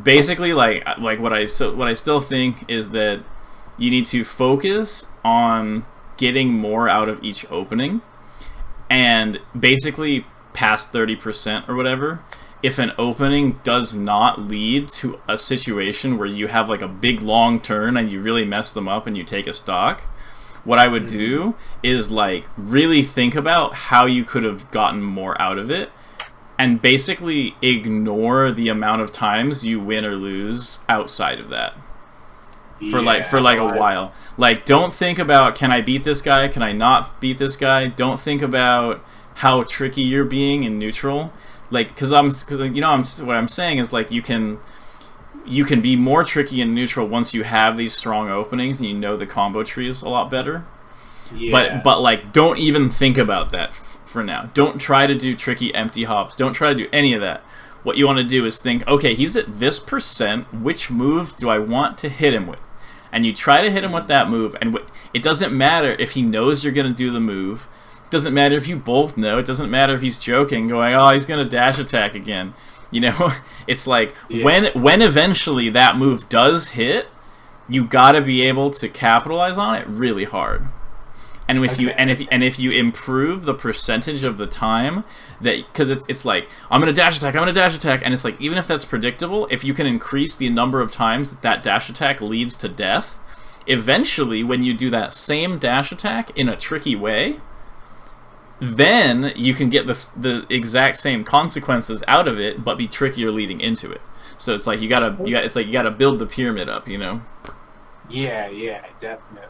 basically like what I still think is that you need to focus on getting more out of each opening, and basically past 30% or whatever, if an opening does not lead to a situation where you have like a big long turn and you really mess them up and you take a stock, what I would do is like really think about how you could have gotten more out of it, and basically ignore the amount of times you win or lose outside of that. For like a while. Like, don't think about, can I beat this guy? Can I not beat this guy? Don't think about how tricky you're being in neutral. Like, what I'm saying is like you can be more tricky in neutral once you have these strong openings and you know the combo trees a lot better. Yeah. But like, don't even think about that for now. Don't try to do tricky empty hops. Don't try to do any of that. What you want to do is think, okay, he's at this %. Which move do I want to hit him with? And you try to hit him with that move, and it doesn't matter if he knows you're going to do the move. It doesn't matter if you both know. It doesn't matter if he's joking, going, oh, he's going to dash attack again. You know, it's like, when eventually that move does hit, you got to be able to capitalize on it really hard. And if you improve the percentage of the time that, because it's like, I'm gonna dash attack, and it's like, even if that's predictable, if you can increase the number of times that dash attack leads to death, eventually when you do that same dash attack in a tricky way, then you can get the exact same consequences out of it, but be trickier leading into it. So it's like you gotta build the pyramid up, you know? Yeah, definitely.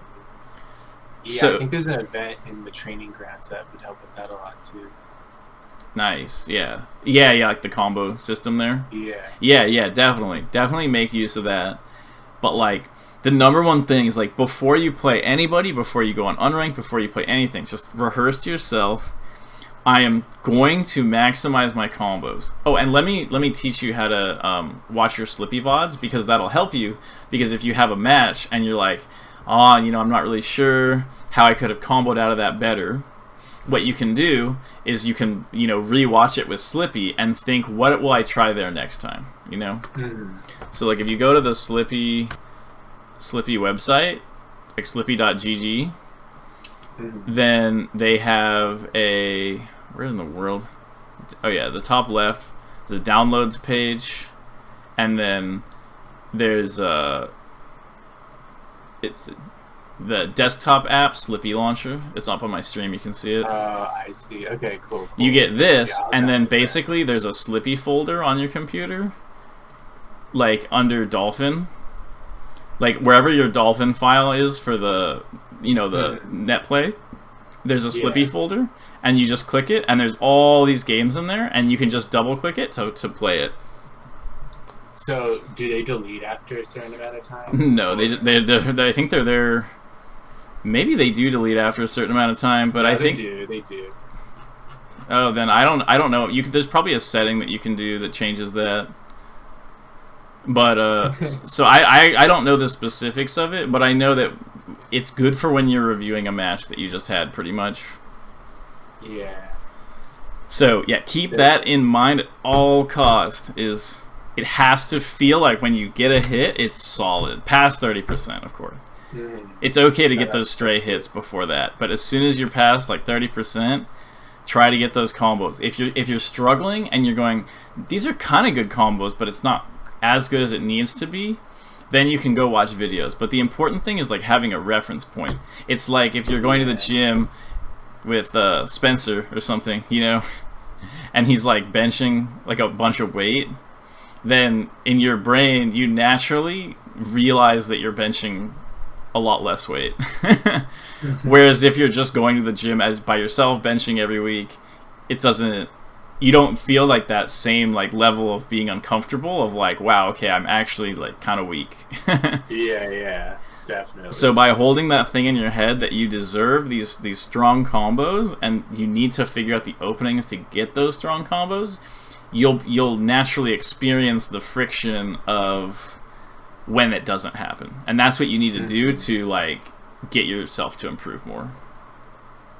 Yeah, so, I think there's an event in the training grounds that would help with that a lot too. Nice, yeah, like the combo system there. Yeah, definitely make use of that. But like, the number one thing is like, before you play anybody, before you go on unranked, before you play anything, just rehearse to yourself, I am going to maximize my combos. Oh, and let me teach you how to watch your Slippy VODs, because that'll help you. Because if you have a match and you're like, I'm not really sure how I could have comboed out of that better, what you can do is you can, rewatch it with Slippy and think, what will I try there next time, So like, if you go to the Slippy website, like slippy.gg, then they have where in the world? Oh yeah, the top left is a downloads page, and then there's it's the desktop app, Slippy Launcher. It's up on my stream, you can see it. I see. Okay, cool. You get this, and then basically there's a Slippy folder on your computer, like under Dolphin. Like, wherever your Dolphin file is for the, the net play, there's a Slippy folder, and you just click it, and there's all these games in there, and you can just double-click it to play it. So, do they delete after a certain amount of time? No, I think they're there. Maybe they do delete after a certain amount of time, but I think they do. Oh, then I don't know. There's probably a setting that you can do that changes that. But so I don't know the specifics of it, but I know that it's good for when you're reviewing a match that you just had, pretty much. Yeah. So yeah, keep that in mind at all cost. It has to feel like when you get a hit, it's solid. Past 30%, of course. It's okay to get those stray hits before that, but as soon as you're past like 30%, Try to get those combos. If you're struggling and you're going, these are kind of good combos, but it's not as good as it needs to be, then you can go watch videos. But the important thing is like having a reference point. It's like if you're going to the gym with Spencer or something, you know, and he's like benching like a bunch of weight, then in your brain you naturally realize that you're benching a lot less weight. Whereas if you're just going to the gym as by yourself benching every week, you don't feel like that same like level of being uncomfortable of like, wow, okay, I'm actually like kind of weak. Yeah, definitely. So by holding that thing in your head that you deserve these strong combos and you need to figure out the openings to get those strong combos, you'll naturally experience the friction of when it doesn't happen. And that's what you need to do to like get yourself to improve more.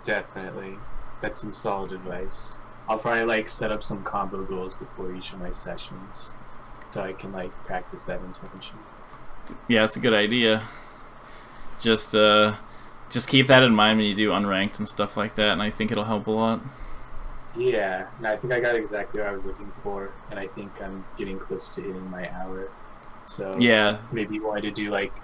Definitely. That's some solid advice. I'll probably like set up some combo goals before each of my sessions so I can like practice that intention. Yeah, that's a good idea. Just keep that in mind when you do unranked and stuff like that, and I think it'll help a lot. Yeah, no, I think I got exactly what I was looking for, and I think I'm getting close to hitting my hour. So yeah, maybe you wanted to do like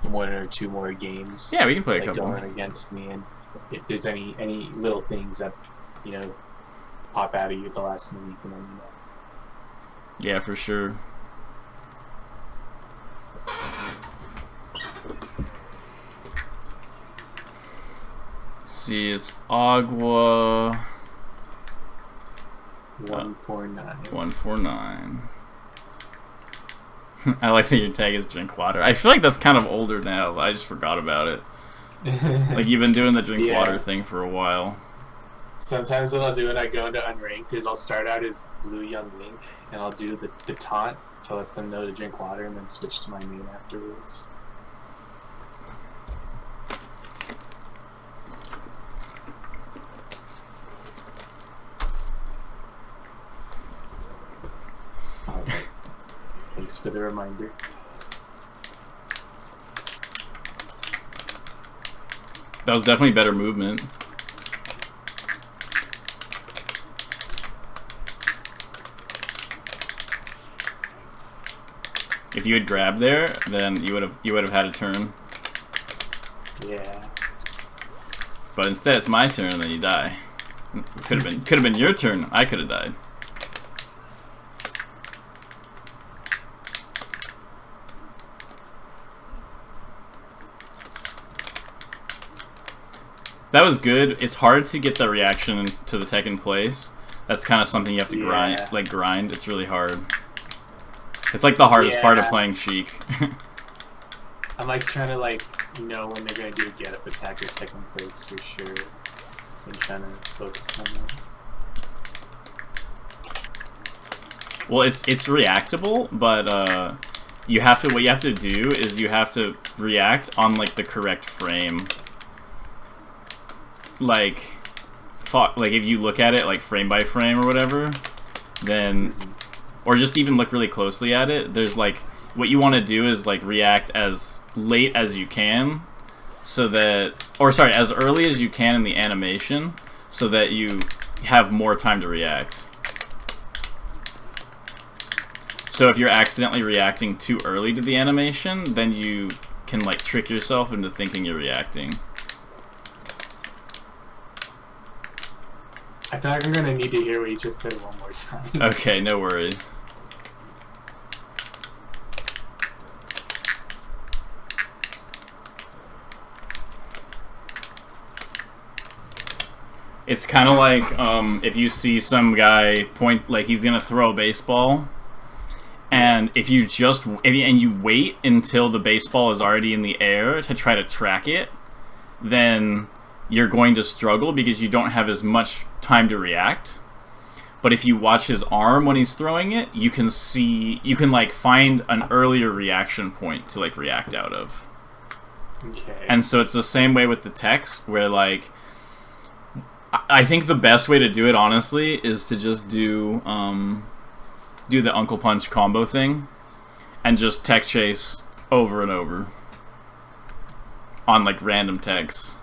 1 or 2 more games. Yeah, we can play like, a couple going against me, and if there's any little things that pop out of you at the last minute, you can let me know. Yeah, for sure. Let's see, it's Agua 149. 149. I like that your tag is DrinkWater. I feel like that's kind of older now. I just forgot about it. Like you've been doing the DrinkWater thing for a while. Sometimes what I'll do when I go into unranked is I'll start out as Blue Young Link, and I'll do the taunt to let them know to drink water, and then switch to my main afterwards. Alright. Thanks for the reminder. That was definitely better movement. If you had grabbed there, then you would have had a turn. Yeah. But instead, it's my turn, and then you die. Could have been your turn. I could have died. That was good. It's hard to get the reaction to the tech in place. That's kind of something you have to grind. It's really hard. It's like the hardest part of playing Sheik. I'm like trying to know when they're gonna do a get up attack or tech in place for sure. I'm trying to focus on that. Well, it's reactable, but what you have to do is you have to react on like the correct frame. Like if you look at it like frame by frame or whatever, then or just even look really closely at it, there's like what you want to do is like react as late as you can, so that, or sorry, as early as you can in the animation, so that you have more time to react. So if you're accidentally reacting too early to the animation, then you can like trick yourself into thinking you're reacting. I feel like I'm gonna need to hear what you just said one more time. Okay, no worries. It's kind of like if you see some guy point, like he's gonna throw a baseball, and if you wait until the baseball is already in the air to try to track it, then you're going to struggle because you don't have as much time to react. But if you watch his arm when he's throwing it, you can like find an earlier reaction point to like react out of. Okay. And so it's the same way with the text, where like I think the best way to do it, honestly, is to just do the Uncle Punch combo thing and just tech chase over and over on like random techs.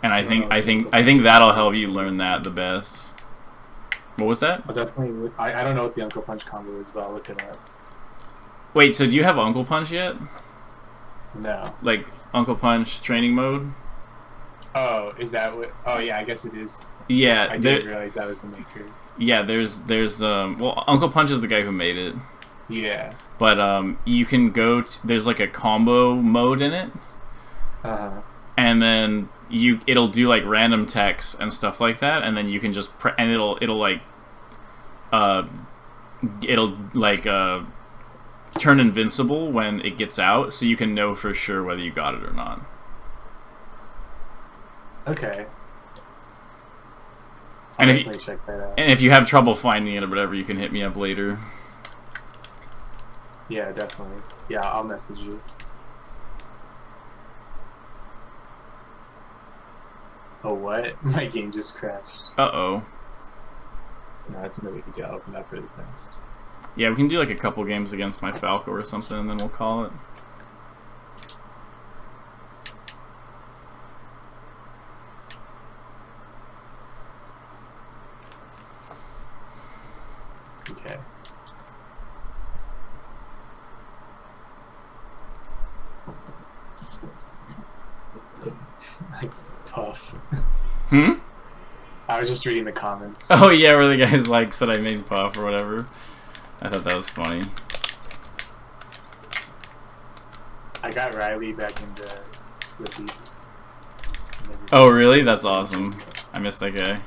And I think that'll help you learn that the best. What was that? I'll definitely. I don't know what the Uncle Punch combo is, but I'll look it up. Wait, so do you have Uncle Punch yet? No. Like Uncle Punch training mode? Oh, is that what? Oh yeah, I guess it is. Yeah, I didn't realize that was the maker. Yeah, there's well, Uncle Punch is the guy who made it. Yeah. But you can go there's like a combo mode in it. And then it'll do like random text and stuff like that, and then you can just and it'll turn invincible when it gets out, so you can know for sure whether you got it or not. Okay. And I'll definitely check that out. And if you have trouble finding it or whatever, you can hit me up later. Yeah, definitely. Yeah, I'll message you. Oh, what? My game just crashed. Uh-oh. No, it's no big deal. I'll open up really fast. Yeah, we can do like a couple games against my Falco or something, and then we'll call it. Okay. Like, puff. Hmm? I was just reading the comments. Oh yeah, where the guys like said I made Puff or whatever. I thought that was funny. I got Riley back into Slippy. Oh really? That's awesome. I missed that guy.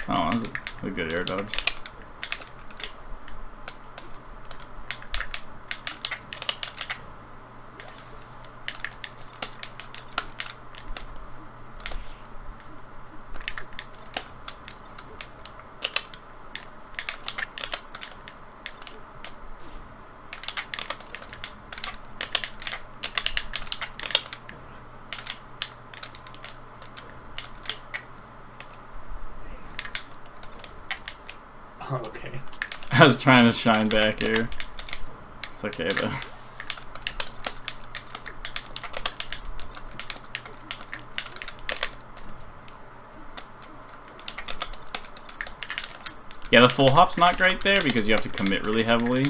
Oh, that's a good air dodge. Oh, okay. I was trying to shine back here. It's okay though. Yeah, the full hop's not great there because you have to commit really heavily.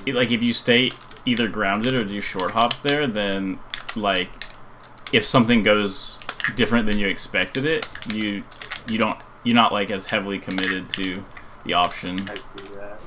Like if you stay either grounded or do short hops there, then like if something goes different than you expected it, you're not like as heavily committed to the option. I see that.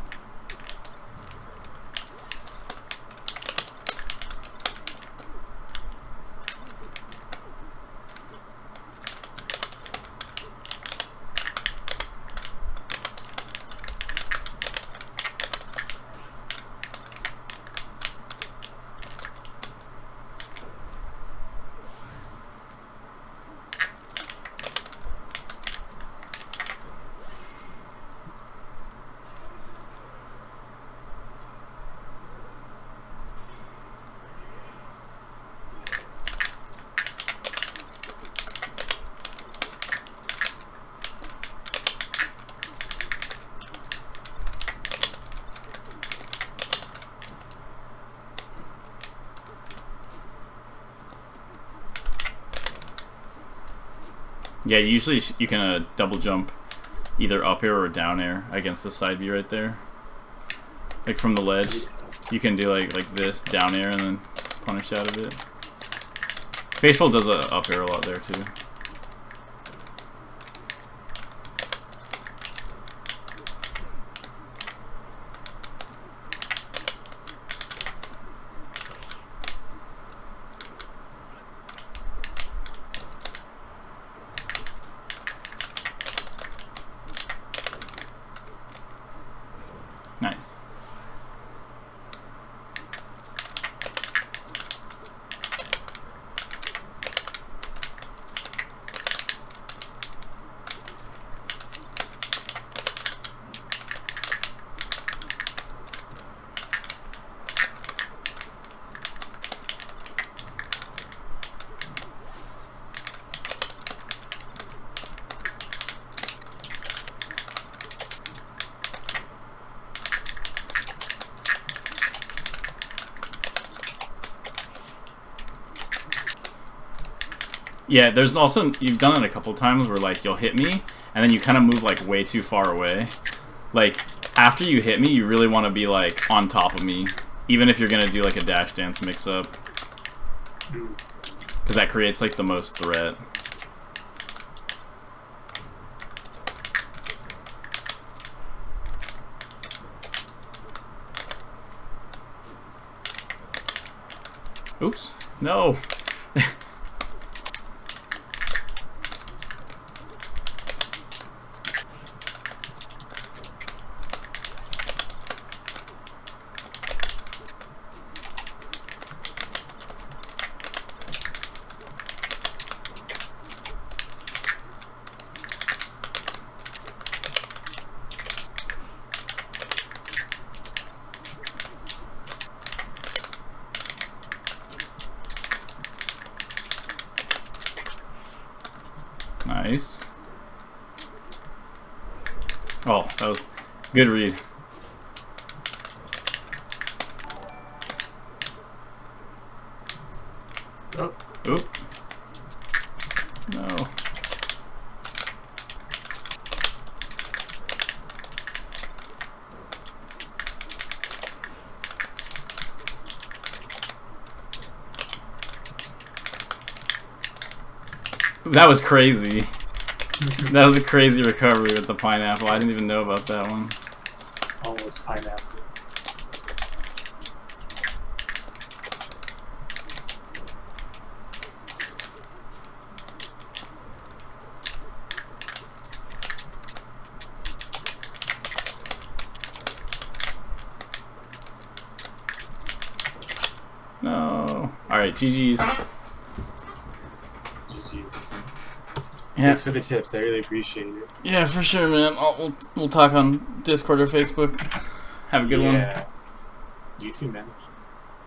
Yeah, usually you can double jump either up air or down air against the side B right there. Like from the ledge, you can do like this, down air, and then punish out of it. Faithful does a up air a lot there too. Nice. Yeah, there's also, you've done it a couple times where like you'll hit me and then you kind of move like way too far away. Like after you hit me, you really want to be like on top of me, even if you're gonna do like a dash dance mix up, because that creates like the most threat. Oops, no. Nice. Oh, that was good read. Oh. Oop. No. That was crazy. That was a crazy recovery with the pineapple. I didn't even know about that one. Almost pineapple. No. Alright, GG's. GG's. Yeah. Thanks for the tips. I really appreciate it. Yeah, for sure, man. We'll talk on Discord or Facebook. Have a good one. Yeah. You too, man.